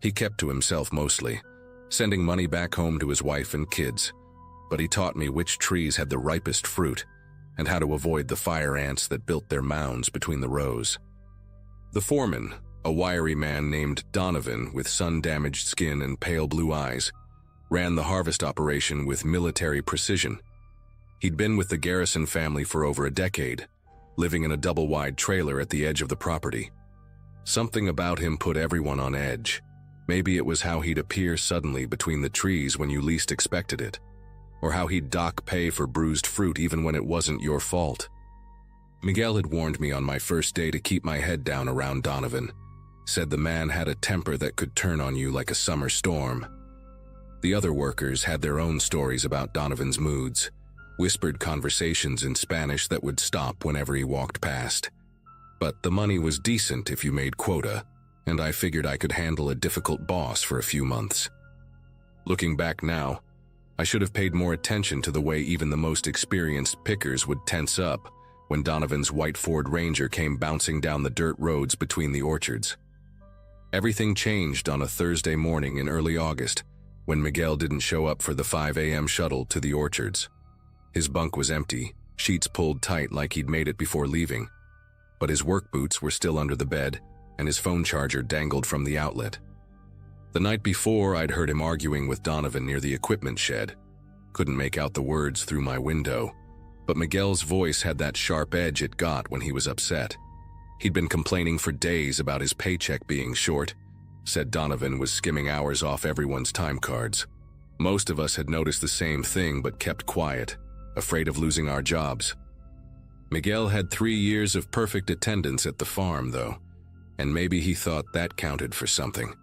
S1: He kept to himself mostly, sending money back home to his wife and kids, but he taught me which trees had the ripest fruit and how to avoid the fire ants that built their mounds between the rows. The foreman, a wiry man named Donovan with sun-damaged skin and pale blue eyes, ran the harvest operation with military precision. He'd been with the Garrison family for over a decade, living in a double-wide trailer at the edge of the property. Something about him put everyone on edge. Maybe it was how he'd appear suddenly between the trees when you least expected it, or how he'd dock pay for bruised fruit even when it wasn't your fault. Miguel had warned me on my first day to keep my head down around Donovan, said the man had a temper that could turn on you like a summer storm. The other workers had their own stories about Donovan's moods, whispered conversations in Spanish that would stop whenever he walked past. But the money was decent if you made quota, and I figured I could handle a difficult boss for a few months. Looking back now, I should have paid more attention to the way even the most experienced pickers would tense up when Donovan's white Ford Ranger came bouncing down the dirt roads between the orchards. Everything changed on a Thursday morning in early August when Miguel didn't show up for the 5 a.m. shuttle to the orchards. His bunk was empty, sheets pulled tight like he'd made it before leaving, but his work boots were still under the bed and his phone charger dangled from the outlet. The night before, I'd heard him arguing with Donovan near the equipment shed. Couldn't make out the words through my window, but Miguel's voice had that sharp edge it got when he was upset. He'd been complaining for days about his paycheck being short, said Donovan was skimming hours off everyone's time cards. Most of us had noticed the same thing but kept quiet, afraid of losing our jobs. Miguel had 3 years of perfect attendance at the farm, though, and maybe he thought that counted for something.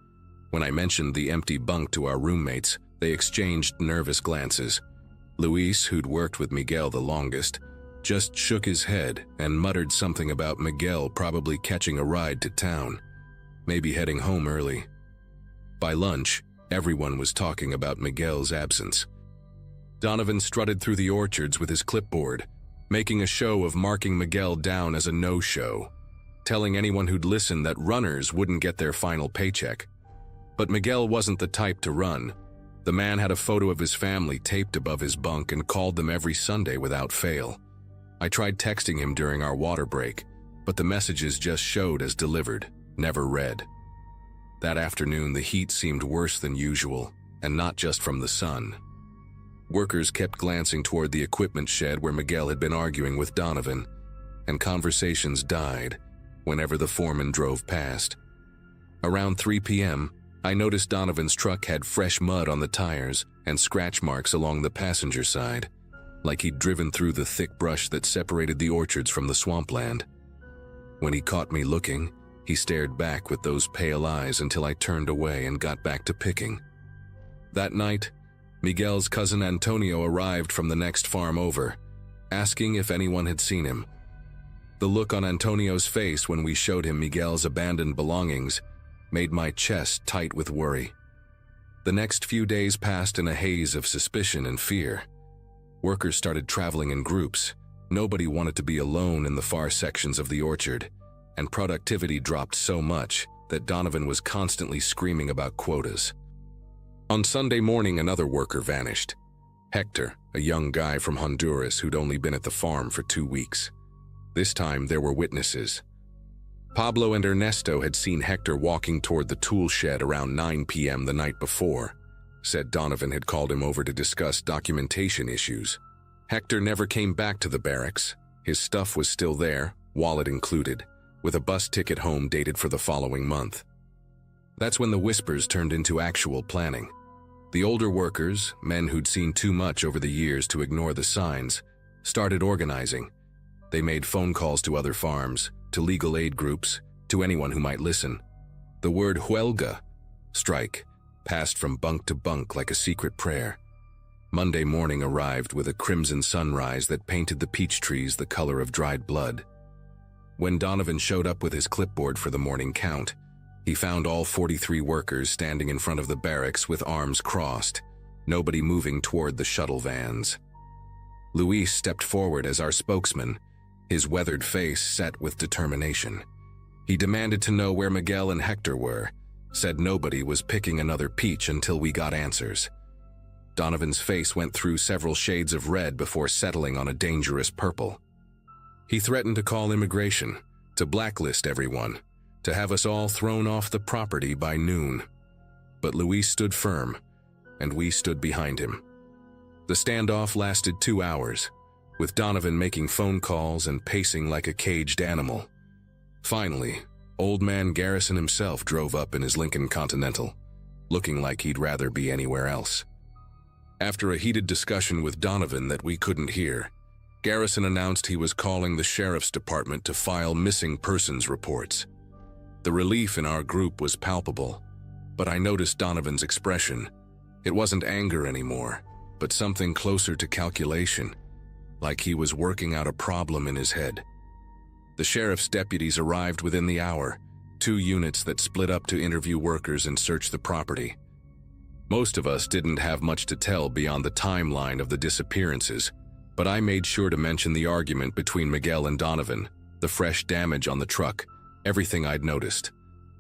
S1: When I mentioned the empty bunk to our roommates, they exchanged nervous glances. Luis, who'd worked with Miguel the longest, just shook his head and muttered something about Miguel probably catching a ride to town, maybe heading home early. By lunch, everyone was talking about Miguel's absence. Donovan strutted through the orchards with his clipboard, making a show of marking Miguel down as a no-show, telling anyone who'd listen that runners wouldn't get their final paycheck. But Miguel wasn't the type to run. The man had a photo of his family taped above his bunk and called them every Sunday without fail. I tried texting him during our water break, but the messages just showed as delivered, never read. That afternoon, the heat seemed worse than usual, and not just from the sun. Workers kept glancing toward the equipment shed where Miguel had been arguing with Donovan, and conversations died whenever the foreman drove past. Around 3 p.m., I noticed Donovan's truck had fresh mud on the tires and scratch marks along the passenger side, like he'd driven through the thick brush that separated the orchards from the swampland. When he caught me looking, he stared back with those pale eyes until I turned away and got back to picking. That night, Miguel's cousin Antonio arrived from the next farm over, asking if anyone had seen him. The look on Antonio's face when we showed him Miguel's abandoned belongings made my chest tight with worry. The next few days passed in a haze of suspicion and fear. Workers started traveling in groups. Nobody wanted to be alone in the far sections of the orchard, and productivity dropped so much that Donovan was constantly screaming about quotas. On Sunday morning, another worker vanished. Hector, a young guy from Honduras who'd only been at the farm for 2 weeks. This time, there were witnesses. Pablo and Ernesto had seen Hector walking toward the tool shed around 9 p.m. the night before, said Donovan had called him over to discuss documentation issues. Hector never came back to the barracks. His stuff was still there, wallet included, with a bus ticket home dated for the following month. That's when the whispers turned into actual planning. The older workers, men who'd seen too much over the years to ignore the signs, started organizing. They made phone calls to other farms, to legal aid groups, to anyone who might listen. The word huelga, strike, passed from bunk to bunk like a secret prayer. Monday morning arrived with a crimson sunrise that painted the peach trees the color of dried blood. When Donovan showed up with his clipboard for the morning count, he found all 43 workers standing in front of the barracks with arms crossed, nobody moving toward the shuttle vans. Luis stepped forward as our spokesman, his weathered face set with determination. He demanded to know where Miguel and Hector were, said nobody was picking another peach until we got answers. Donovan's face went through several shades of red before settling on a dangerous purple. He threatened to call immigration, to blacklist everyone, to have us all thrown off the property by noon. But Luis stood firm, and we stood behind him. The standoff lasted 2 hours, with Donovan making phone calls and pacing like a caged animal. Finally, old man Garrison himself drove up in his Lincoln Continental, looking like he'd rather be anywhere else. After a heated discussion with Donovan that we couldn't hear, Garrison announced he was calling the sheriff's department to file missing persons reports. The relief in our group was palpable, but I noticed Donovan's expression. It wasn't anger anymore, but something closer to calculation, like he was working out a problem in his head. The sheriff's deputies arrived within the hour, 2 units that split up to interview workers and search the property. Most of us didn't have much to tell beyond the timeline of the disappearances, but I made sure to mention the argument between Miguel and Donovan, the fresh damage on the truck, everything I'd noticed.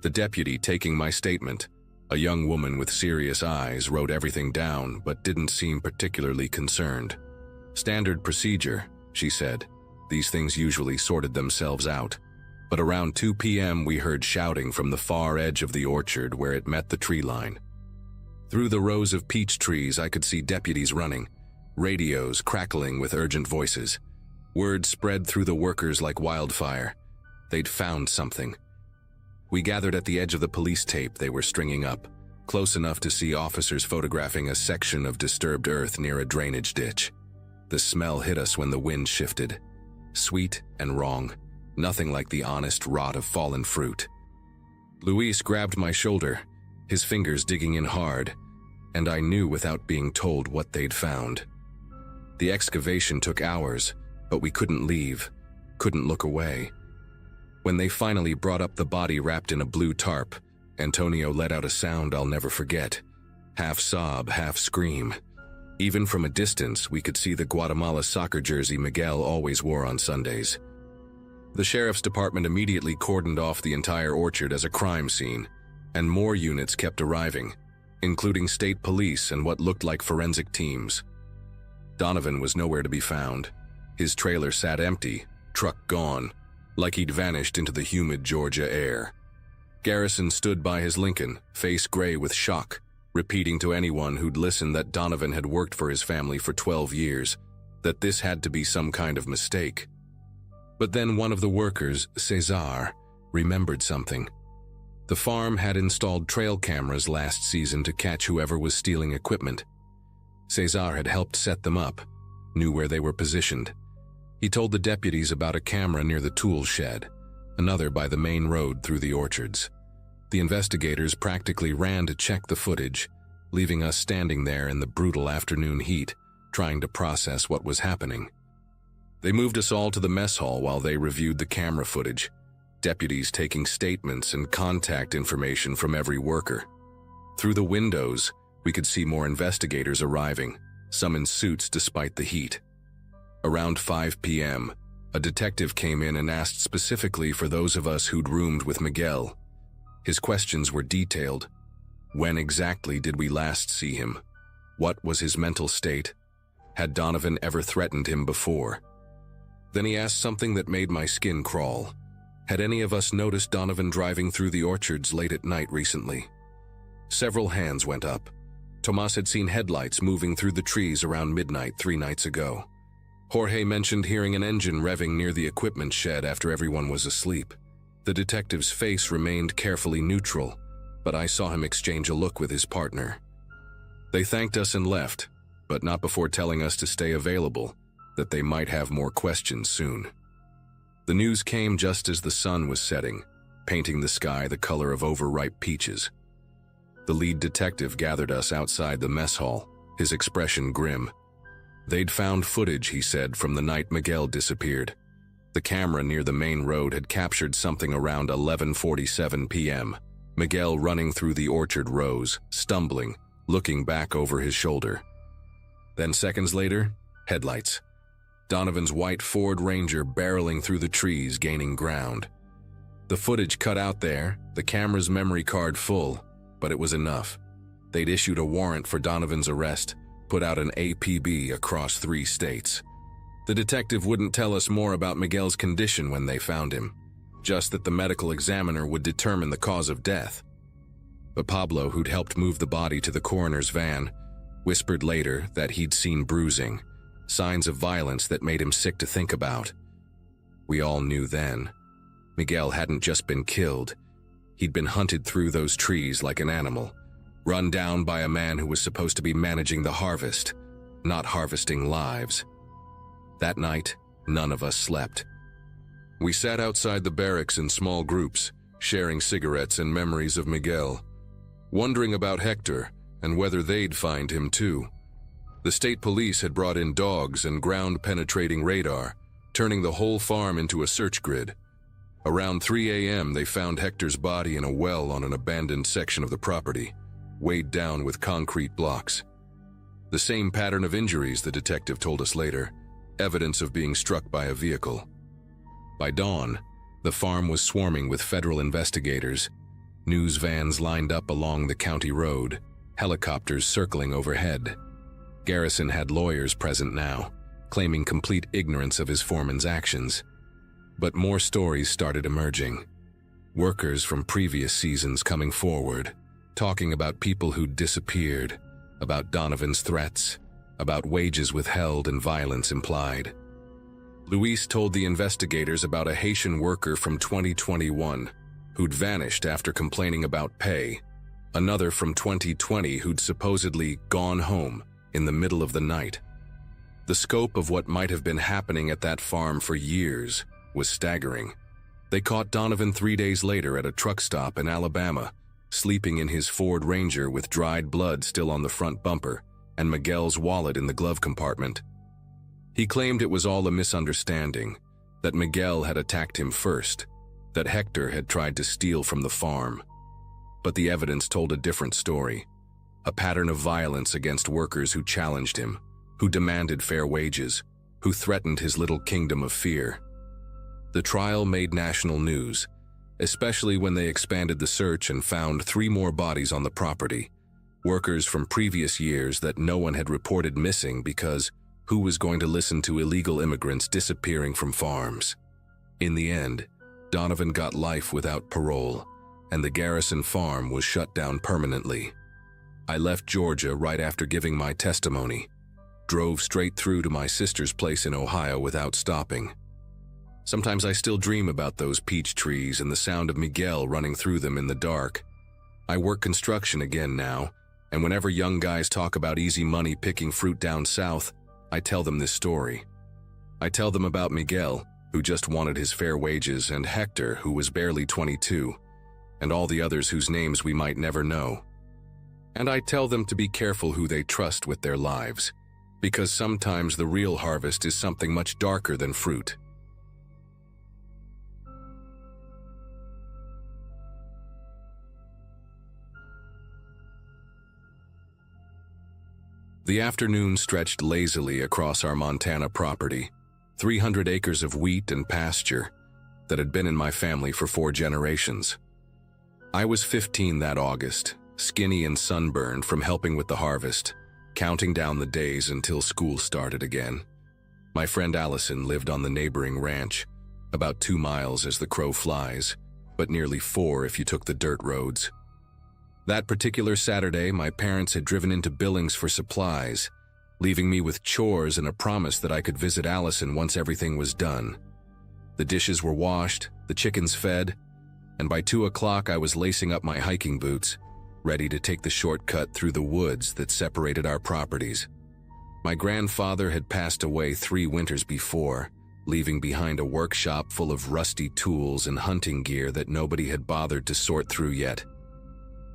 S1: The deputy taking my statement, a young woman with serious eyes, wrote everything down but didn't seem particularly concerned. "Standard procedure," she said. "These things usually sorted themselves out." But around 2 p.m. we heard shouting from the far edge of the orchard where it met the tree line. Through the rows of peach trees I could see deputies running, radios crackling with urgent voices. Word spread through the workers like wildfire. They'd found something. We gathered at the edge of the police tape they were stringing up, close enough to see officers photographing a section of disturbed earth near a drainage ditch. The smell hit us when the wind shifted. Sweet and wrong, nothing like the honest rot of fallen fruit. Luis grabbed my shoulder, his fingers digging in hard, and I knew without being told what they'd found. The excavation took hours, but we couldn't leave, couldn't look away. When they finally brought up the body wrapped in a blue tarp, Antonio let out a sound I'll never forget. Half sob, half scream. Even from a distance, we could see the Guatemala soccer jersey Miguel always wore on Sundays. The sheriff's department immediately cordoned off the entire orchard as a crime scene, and more units kept arriving, including state police and what looked like forensic teams. Donovan was nowhere to be found. His trailer sat empty, truck gone, like he'd vanished into the humid Georgia air. Garrison stood by his Lincoln, face gray with shock, repeating to anyone who'd listened that Donovan had worked for his family for 12 years, that this had to be some kind of mistake. But then one of the workers, Cesar, remembered something. The farm had installed trail cameras last season to catch whoever was stealing equipment. Cesar had helped set them up, knew where they were positioned. He told the deputies about a camera near the tool shed, another by the main road through the orchards. The investigators practically ran to check the footage, leaving us standing there in the brutal afternoon heat, trying to process what was happening. They moved us all to the mess hall while they reviewed the camera footage, deputies taking statements and contact information from every worker. Through the windows, we could see more investigators arriving, some in suits despite the heat. Around 5 p.m., a detective came in and asked specifically for those of us who'd roomed with Miguel. His questions were detailed. When exactly did we last see him? What was his mental state? Had Donovan ever threatened him before? Then he asked something that made my skin crawl. Had any of us noticed Donovan driving through the orchards late at night recently? Several hands went up. Tomas had seen headlights moving through the trees around midnight 3 nights ago. Jorge mentioned hearing an engine revving near the equipment shed after everyone was asleep. The detective's face remained carefully neutral, but I saw him exchange a look with his partner. They thanked us and left, but not before telling us to stay available, that they might have more questions soon. The news came just as the sun was setting, painting the sky the color of overripe peaches. The lead detective gathered us outside the mess hall, his expression grim. They'd found footage, he said, from the night Miguel disappeared. The camera near the main road had captured something around 11:47 p.m. Miguel running through the orchard rows, stumbling, looking back over his shoulder. Then seconds later, headlights. Donovan's white Ford Ranger barreling through the trees, gaining ground. The footage cut out there, the camera's memory card full, but it was enough. They'd issued a warrant for Donovan's arrest, put out an APB across 3 states. The detective wouldn't tell us more about Miguel's condition when they found him, just that the medical examiner would determine the cause of death. But Pablo, who'd helped move the body to the coroner's van, whispered later that he'd seen bruising, signs of violence that made him sick to think about. We all knew then. Miguel hadn't just been killed. He'd been hunted through those trees like an animal, run down by a man who was supposed to be managing the harvest, not harvesting lives. That night, none of us slept. We sat outside the barracks in small groups, sharing cigarettes and memories of Miguel, wondering about Hector and whether they'd find him too. The state police had brought in dogs and ground-penetrating radar, turning the whole farm into a search grid. Around 3 a.m., they found Hector's body in a well on an abandoned section of the property, weighed down with concrete blocks. The same pattern of injuries, the detective told us later, evidence of being struck by a vehicle. By dawn, the farm was swarming with federal investigators, news vans lined up along the county road, helicopters circling overhead. Garrison had lawyers present now, claiming complete ignorance of his foreman's actions. But more stories started emerging. Workers from previous seasons coming forward, talking about people who'd disappeared, about Donovan's threats, about wages withheld and violence implied. Luis told the investigators about a Haitian worker from 2021 who'd vanished after complaining about pay, another from 2020 who'd supposedly gone home in the middle of the night. The scope of what might have been happening at that farm for years was staggering. They caught Donovan 3 days later at a truck stop in Alabama, sleeping in his Ford Ranger with dried blood still on the front bumper and Miguel's wallet in the glove compartment. He claimed it was all a misunderstanding, that Miguel had attacked him first, that Hector had tried to steal from the farm. But the evidence told a different story, a pattern of violence against workers who challenged him, who demanded fair wages, who threatened his little kingdom of fear. The trial made national news, especially when they expanded the search and found 3 more bodies on the property, workers from previous years that no one had reported missing because who was going to listen to illegal immigrants disappearing from farms? In the end, Donovan got life without parole, and the Garrison farm was shut down permanently. I left Georgia right after giving my testimony, drove straight through to my sister's place in Ohio without stopping. Sometimes I still dream about those peach trees and the sound of Miguel running through them in the dark. I work construction again now, and whenever young guys talk about easy money picking fruit down south, I tell them this story. I tell them about Miguel, who just wanted his fair wages, and Hector, who was barely 22, and all the others whose names we might never know. And I tell them to be careful who they trust with their lives, because sometimes the real harvest is something much darker than fruit. The afternoon stretched lazily across our Montana property, 300 acres of wheat and pasture that had been in my family for 4 generations. I was 15 that August, skinny and sunburned from helping with the harvest, counting down the days until school started again. My friend Allison lived on the neighboring ranch, about 2 miles as the crow flies, but nearly 4 if you took the dirt roads. That particular Saturday, my parents had driven into Billings for supplies, leaving me with chores and a promise that I could visit Allison once everything was done. The dishes were washed, the chickens fed, and by 2 o'clock I was lacing up my hiking boots, ready to take the shortcut through the woods that separated our properties. My grandfather had passed away 3 winters before, leaving behind a workshop full of rusty tools and hunting gear that nobody had bothered to sort through yet.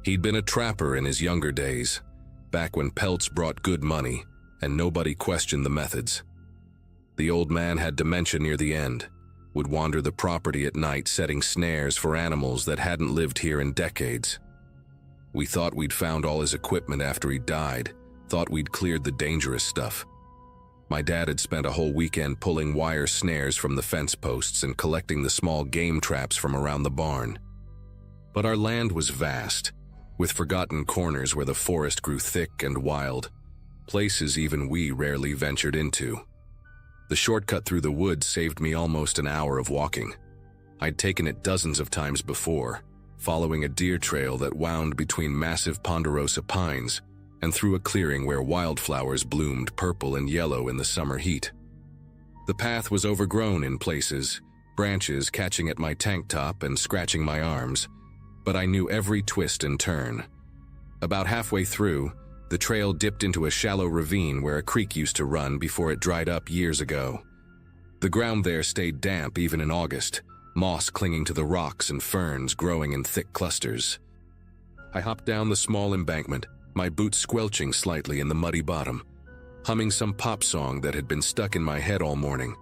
S1: He'd been a trapper in his younger days, back when pelts brought good money and nobody questioned the methods. The old man had dementia near the end, would wander the property at night setting snares for animals that hadn't lived here in decades. We thought we'd found all his equipment after he died, thought we'd cleared the dangerous stuff. My dad had spent a whole weekend pulling wire snares from the fence posts and collecting the small game traps from around the barn. But our land was vast, with forgotten corners where the forest grew thick and wild, places even we rarely ventured into. The shortcut through the woods saved me almost an hour of walking. I'd taken it dozens of times before, following a deer trail that wound between massive ponderosa pines and through a clearing where wildflowers bloomed purple and yellow in the summer heat. The path was overgrown in places, branches catching at my tank top and scratching my arms, but I knew every twist and turn. About halfway through, the trail dipped into a shallow ravine where a creek used to run before it dried up years ago. The ground there stayed damp even in August, moss clinging to the rocks and ferns growing in thick clusters. I hopped down the small embankment, my boots squelching slightly in the muddy bottom, humming some pop song that had been stuck in my head all morning.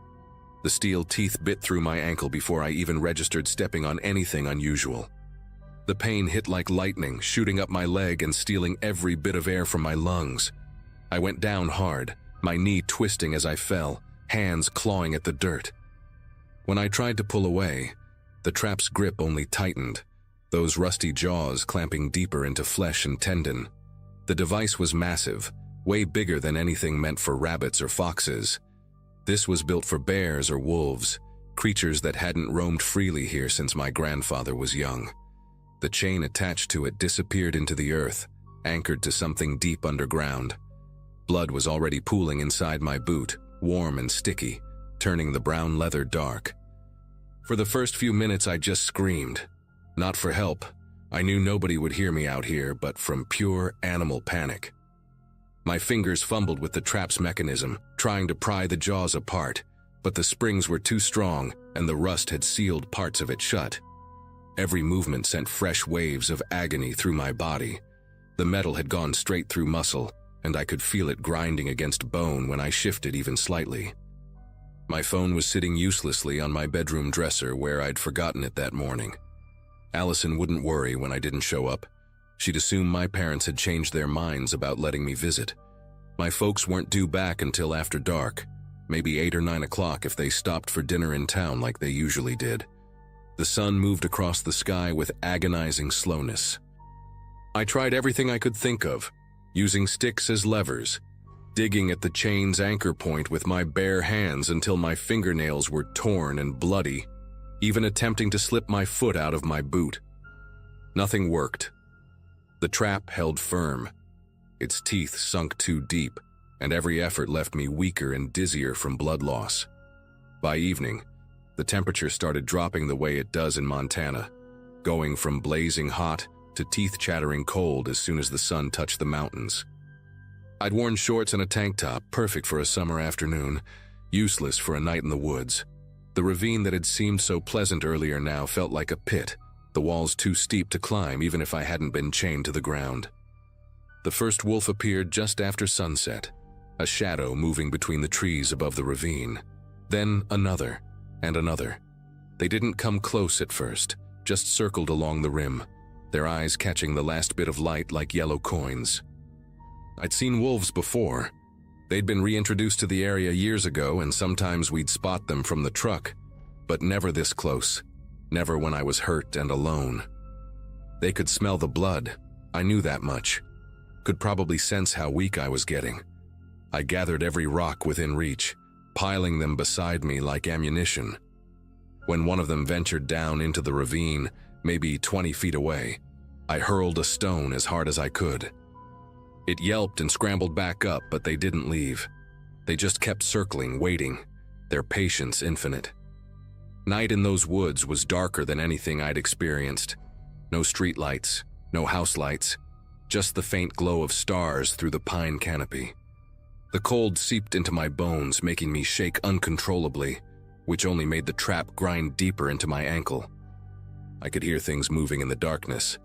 S1: The steel teeth bit through my ankle before I even registered stepping on anything unusual. The pain hit like lightning, shooting up my leg and stealing every bit of air from my lungs. I went down hard, my knee twisting as I fell, hands clawing at the dirt. When I tried to pull away, the trap's grip only tightened, those rusty jaws clamping deeper into flesh and tendon. The device was massive, way bigger than anything meant for rabbits or foxes. This was built for bears or wolves, creatures that hadn't roamed freely here since my grandfather was young. The chain attached to it disappeared into the earth, anchored to something deep underground. Blood was already pooling inside my boot, warm and sticky, turning the brown leather dark. For the first few minutes I just screamed. Not for help. I knew nobody would hear me out here, but from pure animal panic. My fingers fumbled with the trap's mechanism, trying to pry the jaws apart, but the springs were too strong and the rust had sealed parts of it shut. Every movement sent fresh waves of agony through my body. The metal had gone straight through muscle, and I could feel it grinding against bone when I shifted even slightly. My phone was sitting uselessly on my bedroom dresser where I'd forgotten it that morning. Allison wouldn't worry when I didn't show up. She'd assume my parents had changed their minds about letting me visit. My folks weren't due back until after dark, maybe 8 or 9 o'clock if they stopped for dinner in town like they usually did. The sun moved across the sky with agonizing slowness. I tried everything I could think of, using sticks as levers, digging at the chain's anchor point with my bare hands until my fingernails were torn and bloody, even attempting to slip my foot out of my boot. Nothing worked. The trap held firm. Its teeth sunk too deep, and every effort left me weaker and dizzier from blood loss. By evening, the temperature started dropping the way it does in Montana, going from blazing hot to teeth-chattering cold as soon as the sun touched the mountains. I'd worn shorts and a tank top, perfect for a summer afternoon, useless for a night in the woods. The ravine that had seemed so pleasant earlier now felt like a pit, the walls too steep to climb even if I hadn't been chained to the ground. The first wolf appeared just after sunset, a shadow moving between the trees above the ravine. Then another, and another. They didn't come close at first, just circled along the rim, their eyes catching the last bit of light like yellow coins. I'd seen wolves before. They'd been reintroduced to the area years ago, and sometimes we'd spot them from the truck, but never this close, never when I was hurt and alone. They could smell the blood, I knew that much. Could probably sense how weak I was getting. I gathered every rock within reach, piling them beside me like ammunition. When one of them ventured down into the ravine, maybe 20 feet away, I hurled a stone as hard as I could. It yelped and scrambled back up, but they didn't leave. They just kept circling, waiting, their patience infinite. Night in those woods was darker than anything I'd experienced. No streetlights, no house lights, just the faint glow of stars through the pine canopy. The cold seeped into my bones, making me shake uncontrollably, which only made the trap grind deeper into my ankle. I could hear things moving in the darkness.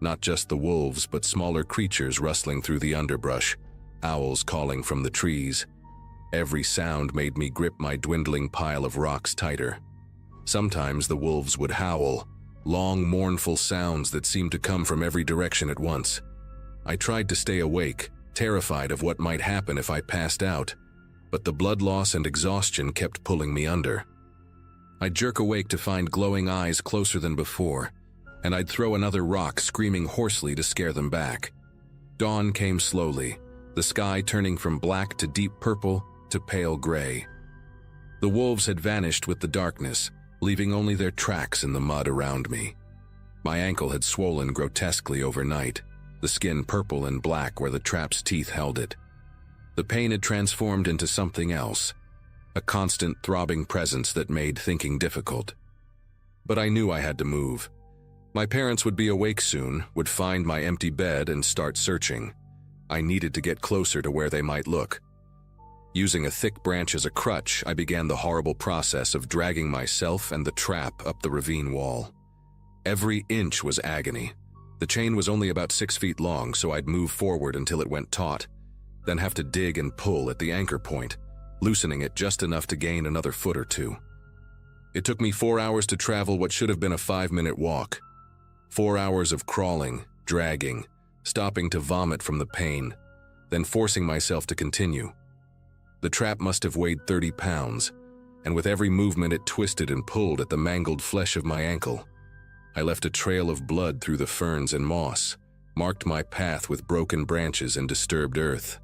S1: Not just the wolves, but smaller creatures rustling through the underbrush, owls calling from the trees. Every sound made me grip my dwindling pile of rocks tighter. Sometimes the wolves would howl, long, mournful sounds that seemed to come from every direction at once. I tried to stay awake, terrified of what might happen if I passed out, but the blood loss and exhaustion kept pulling me under. I'd jerk awake to find glowing eyes closer than before, and I'd throw another rock, screaming hoarsely to scare them back. Dawn came slowly, the sky turning from black to deep purple to pale gray. The wolves had vanished with the darkness, leaving only their tracks in the mud around me. My ankle had swollen grotesquely overnight, the skin purple and black where the trap's teeth held it. The pain had transformed into something else, a constant throbbing presence that made thinking difficult. But I knew I had to move. My parents would be awake soon, would find my empty bed and start searching. I needed to get closer to where they might look. Using a thick branch as a crutch, I began the horrible process of dragging myself and the trap up the ravine wall. Every inch was agony. The chain was only about 6 feet long, so I'd move forward until it went taut, then have to dig and pull at the anchor point, loosening it just enough to gain another foot or two. It took me 4 hours to travel what should have been a 5-minute walk. 4 hours of crawling, dragging, stopping to vomit from the pain, then forcing myself to continue. The trap must have weighed 30 pounds, and with every movement it twisted and pulled at the mangled flesh of my ankle. I left a trail of blood through the ferns and moss, marked my path with broken branches and disturbed earth.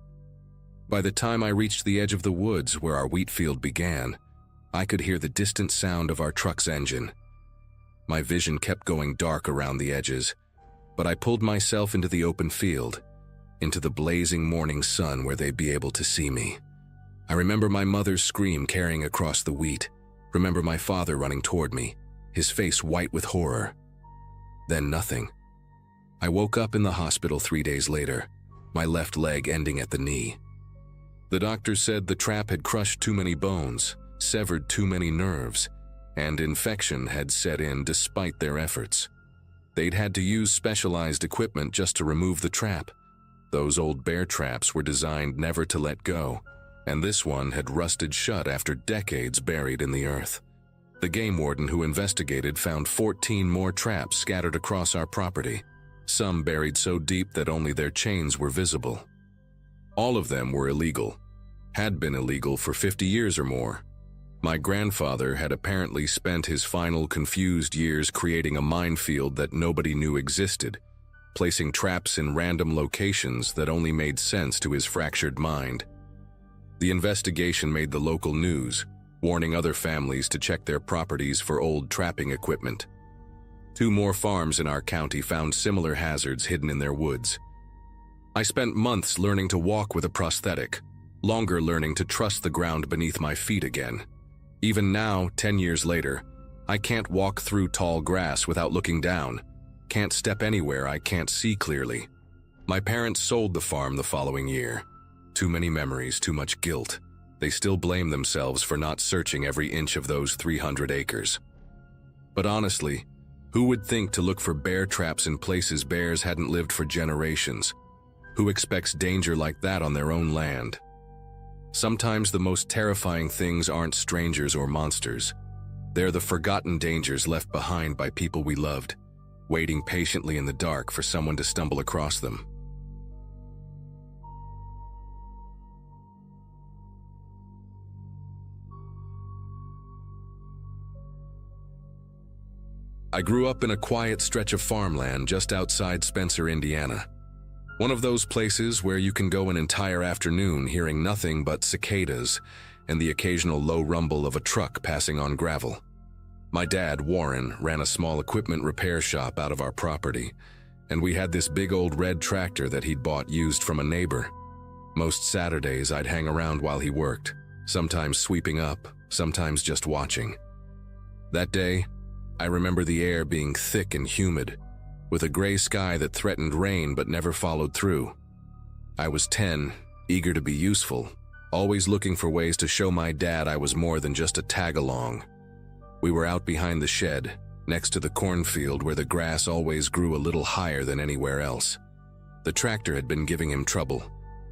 S1: By the time I reached the edge of the woods where our wheat field began, I could hear the distant sound of our truck's engine. My vision kept going dark around the edges, but I pulled myself into the open field, into the blazing morning sun where they'd be able to see me. I remember my mother's scream carrying across the wheat, remember my father running toward me, his face white with horror. Then nothing. I woke up in the hospital 3 days later, my left leg ending at the knee. The doctor said the trap had crushed too many bones, severed too many nerves, and infection had set in despite their efforts. They'd had to use specialized equipment just to remove the trap. Those old bear traps were designed never to let go, and this one had rusted shut after decades buried in the earth. The game warden who investigated found 14 more traps scattered across our property, some buried so deep that only their chains were visible. All of them were illegal, had been illegal for 50 years or more. My grandfather had apparently spent his final confused years creating a minefield that nobody knew existed, placing traps in random locations that only made sense to his fractured mind. The investigation made the local news, warning other families to check their properties for old trapping equipment. 2 more farms in our county found similar hazards hidden in their woods. I spent months learning to walk with a prosthetic, longer learning to trust the ground beneath my feet again. Even now, 10 years later, I can't walk through tall grass without looking down, can't step anywhere I can't see clearly. My parents sold the farm the following year. Too many memories, too much guilt. They still blame themselves for not searching every inch of those 300 acres. But honestly, who would think to look for bear traps in places bears hadn't lived for generations? Who expects danger like that on their own land? Sometimes the most terrifying things aren't strangers or monsters. They're the forgotten dangers left behind by people we loved, waiting patiently in the dark for someone to stumble across them. I grew up in a quiet stretch of farmland just outside Spencer, Indiana. One of those places where you can go an entire afternoon hearing nothing but cicadas and the occasional low rumble of a truck passing on gravel. My dad, Warren, ran a small equipment repair shop out of our property, and we had this big old red tractor that he'd bought used from a neighbor. Most Saturdays I'd hang around while he worked, sometimes sweeping up, sometimes just watching. That day, I remember the air being thick and humid, with a gray sky that threatened rain but never followed through. I was 10, eager to be useful, always looking for ways to show my dad I was more than just a tag-along. We were out behind the shed, next to the cornfield where the grass always grew a little higher than anywhere else. The tractor had been giving him trouble,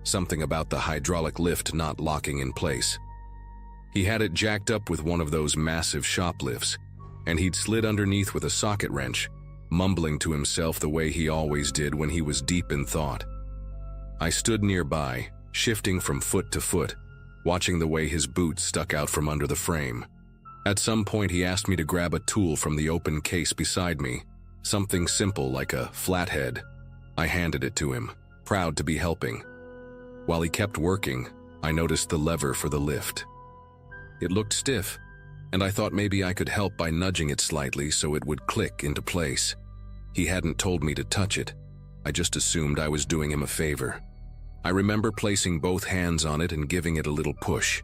S1: something about the hydraulic lift not locking in place. He had it jacked up with one of those massive shop lifts, and he'd slid underneath with a socket wrench, mumbling to himself the way he always did when he was deep in thought. I stood nearby, shifting from foot to foot, watching the way his boot stuck out from under the frame. At some point he asked me to grab a tool from the open case beside me, something simple like a flathead. I handed it to him, proud to be helping. While he kept working, I noticed the lever for the lift. It looked stiff, and I thought maybe I could help by nudging it slightly so it would click into place. He hadn't told me to touch it. I just assumed I was doing him a favor. I remember placing both hands on it and giving it a little push.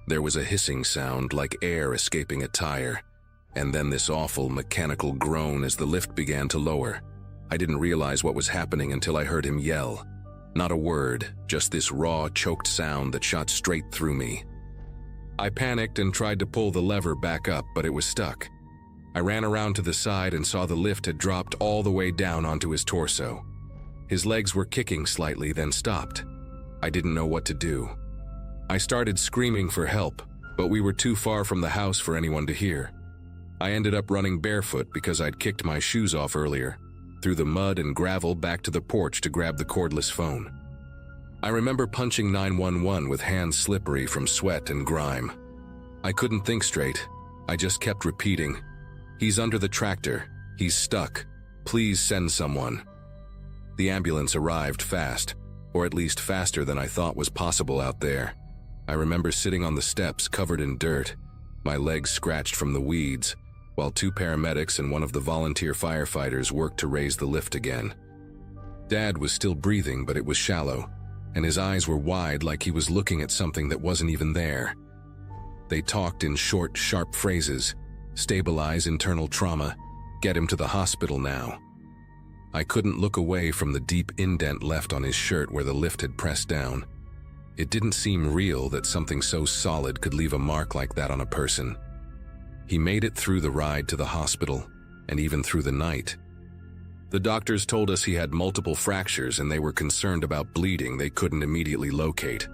S1: There was a hissing sound like air escaping a tire. and then this awful mechanical groan as the lift began to lower. I didn't realize what was happening until I heard him yell. Not a word, just this raw, choked sound that shot straight through me. I panicked and tried to pull the lever back up, but it was stuck. I ran around to the side and saw the lift had dropped all the way down onto his torso. His legs were kicking slightly, then stopped. I didn't know what to do. I started screaming for help, but we were too far from the house for anyone to hear. I ended up running barefoot because I'd kicked my shoes off earlier, through the mud and gravel back to the porch to grab the cordless phone. I remember punching 911 with hands slippery from sweat and grime. I couldn't think straight. I just kept repeating, "He's under the tractor. He's stuck. Please send someone." The ambulance arrived fast, or at least faster than I thought was possible out there. I remember sitting on the steps covered in dirt, my legs scratched from the weeds, while two paramedics and one of the volunteer firefighters worked to raise the lift again. Dad was still breathing, but it was shallow, and his eyes were wide like he was looking at something that wasn't even there. They talked in short, sharp phrases. Stabilize internal trauma. Get him to the hospital now. I couldn't look away from the deep indent left on his shirt where the lift had pressed down. It didn't seem real that something so solid could leave a mark like that on a person. He made it through the ride to the hospital, and even through the night. The doctors told us he had multiple fractures and they were concerned about bleeding they couldn't immediately locate.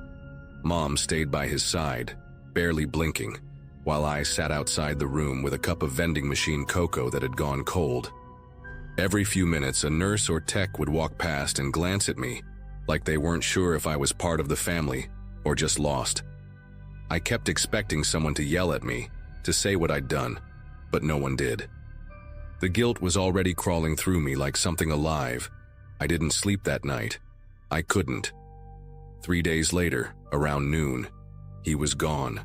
S1: Mom stayed by his side, barely blinking, while I sat outside the room with a cup of vending machine cocoa that had gone cold. Every few minutes, a nurse or tech would walk past and glance at me, like they weren't sure if I was part of the family or just lost. I kept expecting someone to yell at me, to say what I'd done, but no one did. The guilt was already crawling through me like something alive. I didn't sleep that night. I couldn't. 3 days later, around noon, he was gone.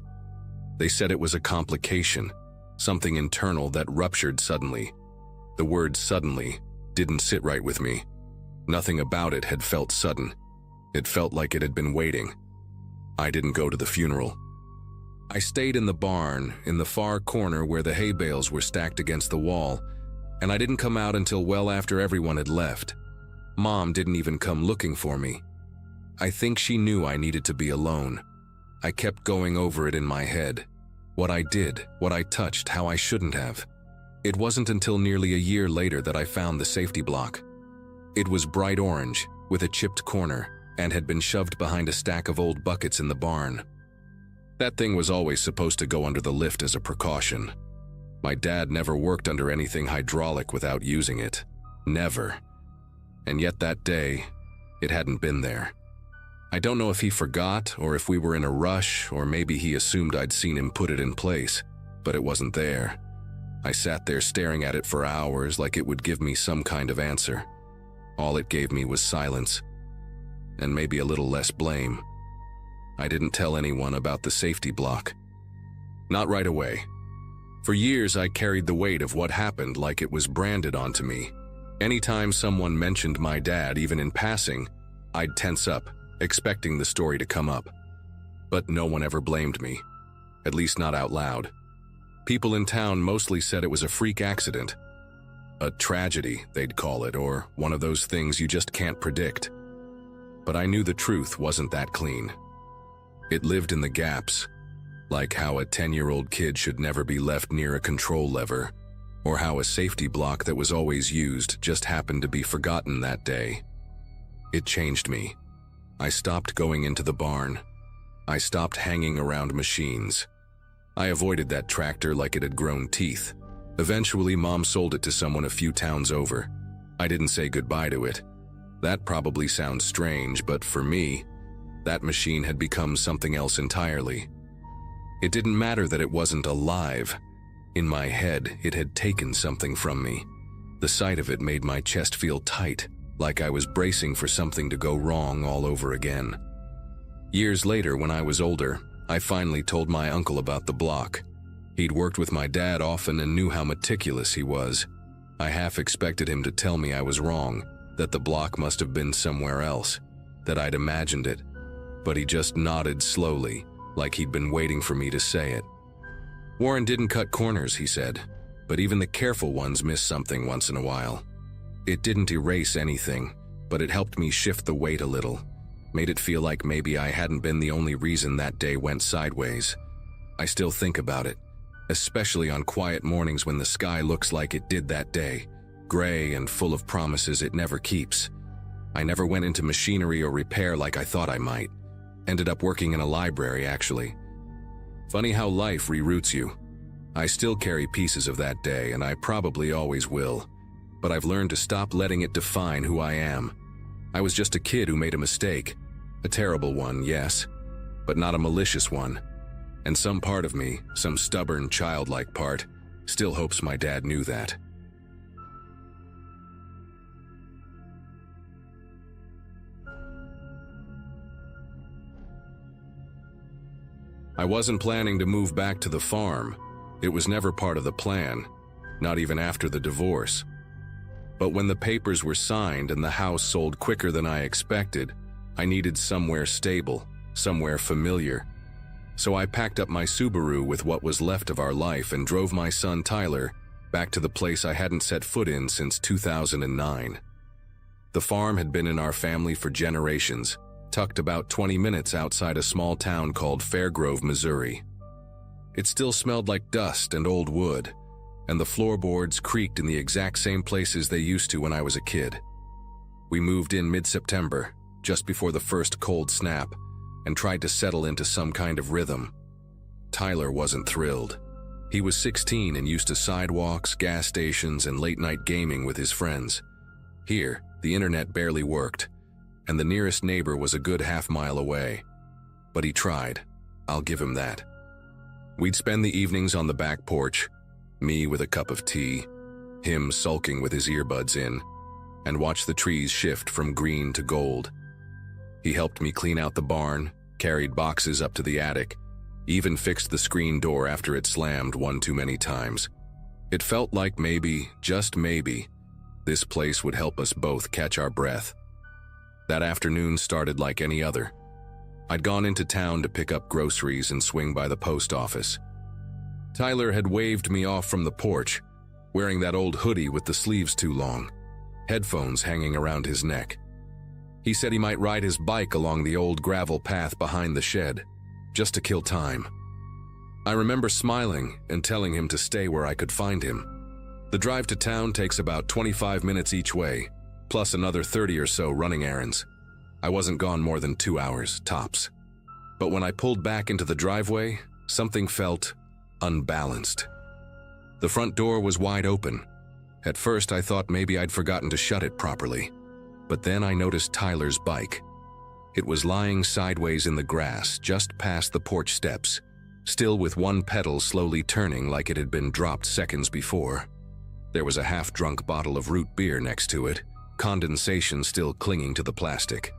S1: They said it was a complication, something internal that ruptured suddenly. The word suddenly didn't sit right with me. Nothing about it had felt sudden. It felt like it had been waiting. I didn't go to the funeral. I stayed in the barn, in the far corner where the hay bales were stacked against the wall, and I didn't come out until well after everyone had left. Mom didn't even come looking for me. I think she knew I needed to be alone. I kept going over it in my head. What I did, what I touched, how I shouldn't have. It wasn't until nearly a year later that I found the safety block. It was bright orange, with a chipped corner, and had been shoved behind a stack of old buckets in the barn. That thing was always supposed to go under the lift as a precaution. My dad never worked under anything hydraulic without using it. Never. And yet that day, it hadn't been there. I don't know if he forgot, or if we were in a rush, or maybe he assumed I'd seen him put it in place, but it wasn't there. I sat there staring at it for hours like it would give me some kind of answer. All it gave me was silence, and maybe a little less blame. I didn't tell anyone about the safety block. Not right away. For years, I carried the weight of what happened like it was branded onto me. Anytime someone mentioned my dad, even in passing, I'd tense up, expecting the story to come up. But no one ever blamed me, at least not out loud. People in town mostly said it was a freak accident. A tragedy, they'd call it, or one of those things you just can't predict. But I knew the truth wasn't that clean. It lived in the gaps, like how a 10-year-old kid should never be left near a control lever, or how a safety block that was always used just happened to be forgotten that day. It changed me. I stopped going into the barn. I stopped hanging around machines. I avoided that tractor like it had grown teeth. Eventually, Mom sold it to someone a few towns over. I didn't say goodbye to it. That probably sounds strange, but for me, that machine had become something else entirely. It didn't matter that it wasn't alive. In my head, it had taken something from me. The sight of it made my chest feel tight, like I was bracing for something to go wrong all over again. Years later, when I was older, I finally told my uncle about the block. He'd worked with my dad often and knew how meticulous he was. I half expected him to tell me I was wrong, that the block must have been somewhere else, that I'd imagined it. But he just nodded slowly, like he'd been waiting for me to say it. "Warren didn't cut corners," he said. but even the careful ones miss something once in a while. It didn't erase anything, but it helped me shift the weight a little, made it feel like maybe I hadn't been the only reason that day went sideways. I still think about it, especially on quiet mornings when the sky looks like it did that day, gray and full of promises it never keeps. I never went into machinery or repair like I thought I might. Ended up working in a library, actually. Funny how life reroutes you. I still carry pieces of that day, and I probably always will. But I've learned to stop letting it define who I am. I was just a kid who made a mistake. A terrible one, yes, but not a malicious one. And some part of me, some stubborn, childlike part, still hopes my dad knew that. I wasn't planning to move back to the farm. It was never part of the plan, not even after the divorce. But when the papers were signed and the house sold quicker than I expected, I needed somewhere stable, somewhere familiar. So I packed up my Subaru with what was left of our life and drove my son Tyler back to the place I hadn't set foot in since 2009. The farm had been in our family for generations, tucked about 20 minutes outside a small town called Fairgrove, Missouri. It still smelled like dust and old wood, and the floorboards creaked in the exact same places they used to when I was a kid. We moved in mid-September, just before the first cold snap, and tried to settle into some kind of rhythm. Tyler wasn't thrilled. He was 16 and used to sidewalks, gas stations, and late-night gaming with his friends. Here, the internet barely worked, and the nearest neighbor was a good half-mile away. But he tried. I'll give him that. We'd spend the evenings on the back porch, me with a cup of tea, him sulking with his earbuds in, and watch the trees shift from green to gold. He helped me clean out the barn, carried boxes up to the attic, even fixed the screen door after it slammed one too many times. It felt like maybe, just maybe, this place would help us both catch our breath. That afternoon started like any other. I'd gone into town to pick up groceries and swing by the post office. Tyler had waved me off from the porch, wearing that old hoodie with the sleeves too long, headphones hanging around his neck. He said he might ride his bike along the old gravel path behind the shed, just to kill time. I remember smiling and telling him to stay where I could find him. The drive to town takes about 25 minutes each way, plus another 30 or so running errands. I wasn't gone more than 2 hours, tops. But when I pulled back into the driveway, something felt unbalanced. The front door was wide open. At first, I thought maybe I'd forgotten to shut it properly. But then I noticed Tyler's bike. It was lying sideways in the grass just past the porch steps, still with one pedal slowly turning like it had been dropped seconds before. There was a half-drunk bottle of root beer next to it, condensation still clinging to the plastic.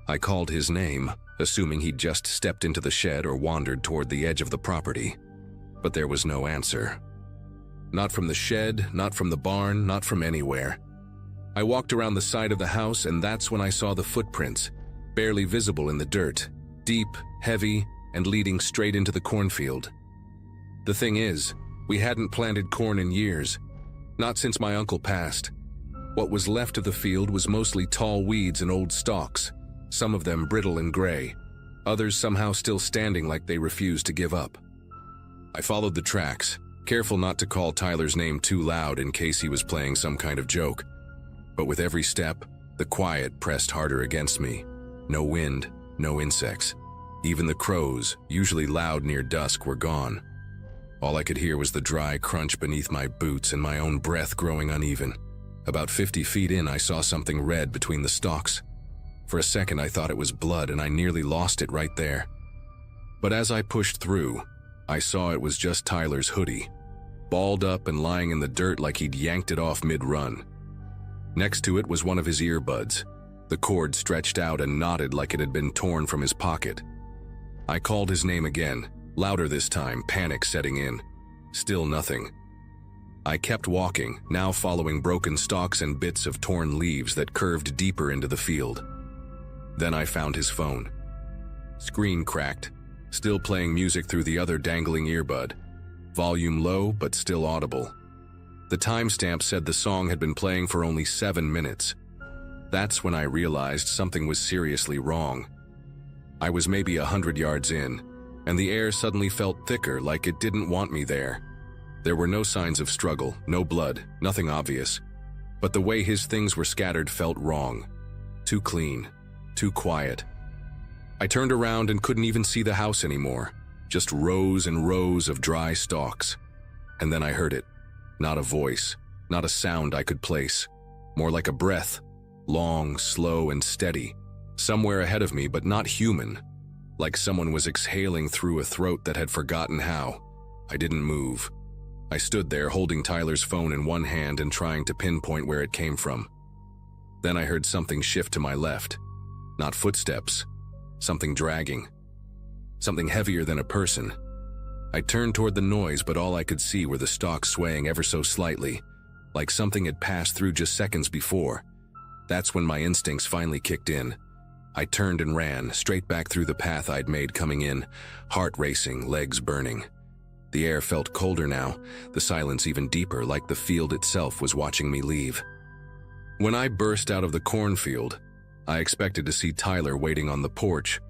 S1: I called his name, assuming he'd just stepped into the shed or wandered toward the edge of the property. But there was no answer. Not from the shed, not from the barn, not from anywhere. I walked around the side of the house, and that's when I saw the footprints, barely visible in the dirt, deep, heavy, and leading straight into the cornfield. The thing is, we hadn't planted corn in years, not since my uncle passed. What was left of the field was mostly tall weeds and old stalks, some of them brittle and gray, others somehow still standing like they refused to give up. I followed the tracks, careful not to call Tyler's name too loud in case he was playing some kind of joke. But with every step, the quiet pressed harder against me. No wind, no insects. Even the crows, usually loud near dusk, were gone. All I could hear was the dry crunch beneath my boots and my own breath growing uneven. About 50 feet in, I saw something red between the stalks. For a second, I thought it was blood, and I nearly lost it right there. But as I pushed through, I saw it was just Tyler's hoodie, balled up and lying in the dirt like he'd yanked it off mid-run. Next to it was one of his earbuds, the cord stretched out and knotted like it had been torn from his pocket. I called his name again, louder this time, panic setting in. Still nothing. I kept walking, now following broken stalks and bits of torn leaves that curved deeper into the field. Then I found his phone. Screen cracked, still playing music through the other dangling earbud. Volume low, but still audible. The timestamp said the song had been playing for only 7 minutes. That's when I realized something was seriously wrong. I was maybe 100 yards in, and the air suddenly felt thicker, like it didn't want me there. There were no signs of struggle, no blood, nothing obvious. But the way his things were scattered felt wrong. Too clean, too quiet. I turned around and couldn't even see the house anymore, just rows and rows of dry stalks. And then I heard it. Not a voice, not a sound I could place. More like a breath, long, slow, and steady. Somewhere ahead of me, but not human. Like someone was exhaling through a throat that had forgotten how. I didn't move. I stood there holding Tyler's phone in one hand and trying to pinpoint where it came from. Then I heard something shift to my left. Not footsteps. Something dragging. Something heavier than a person. I turned toward the noise, but all I could see were the stalks swaying ever so slightly, like something had passed through just seconds before. That's when my instincts finally kicked in. I turned and ran, straight back through the path I'd made coming in, heart racing, legs burning. The air felt colder now, the silence even deeper, like the field itself was watching me leave. When I burst out of the cornfield, I expected to see Tyler waiting on the porch,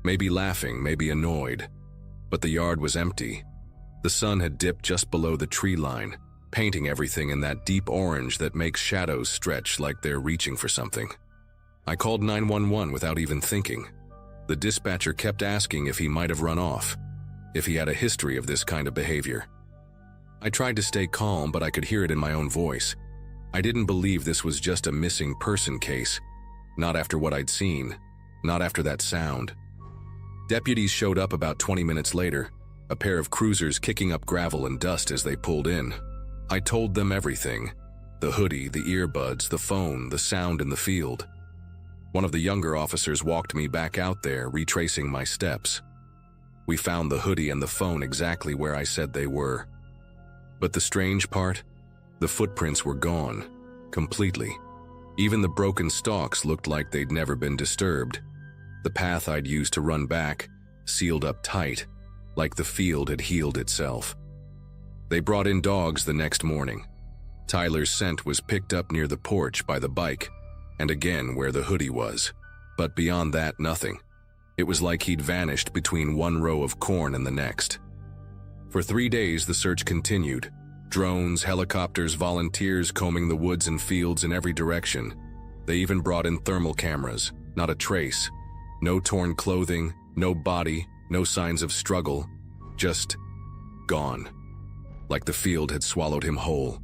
S1: maybe laughing, maybe annoyed. But the yard was empty. The sun had dipped just below the tree line, painting everything in that deep orange that makes shadows stretch like they're reaching for something. I called 911 without even thinking. The dispatcher kept asking if he might have run off, if he had a history of this kind of behavior. I tried to stay calm, but I could hear it in my own voice. I didn't believe this was just a missing person case. Not after what I'd seen. Not after that sound. Deputies showed up about 20 minutes later, a pair of cruisers kicking up gravel and dust as they pulled in. I told them everything. The hoodie, the earbuds, the phone, the sound in the field. One of the younger officers walked me back out there, retracing my steps. We found the hoodie and the phone exactly where I said they were. But the strange part? The footprints were gone. Completely. Even the broken stalks looked like they'd never been disturbed. The path I'd used to run back, sealed up tight, like the field had healed itself. They brought in dogs the next morning. Tyler's scent was picked up near the porch by the bike, and again where the hoodie was. But beyond that, nothing. It was like he'd vanished between one row of corn and the next. For 3 days, the search continued. Drones, helicopters, volunteers combing the woods and fields in every direction. They even brought in thermal cameras. Not a trace. No torn clothing, no body, no signs of struggle. Just gone. Like the field had swallowed him whole.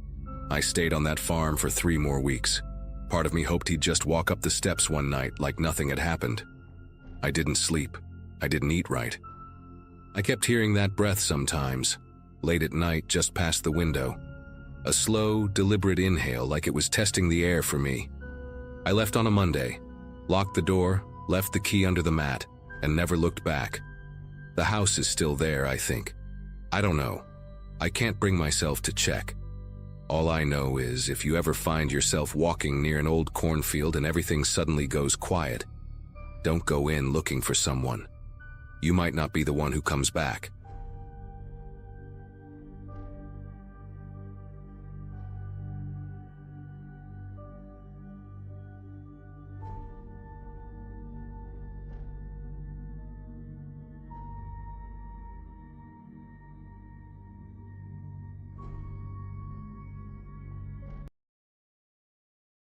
S1: I stayed on that farm for 3 more weeks. Part of me hoped he'd just walk up the steps one night like nothing had happened. I didn't sleep. I didn't eat right. I kept hearing that breath sometimes, late at night just past the window. A slow, deliberate inhale like it was testing the air for me. I left on a Monday, locked the door, left the key under the mat, and never looked back. The house is still there, I think. I don't know. I can't bring myself to check. All I know is if you ever find yourself walking near an old cornfield and everything suddenly goes quiet, don't go in looking for someone. You might not be the one who comes back.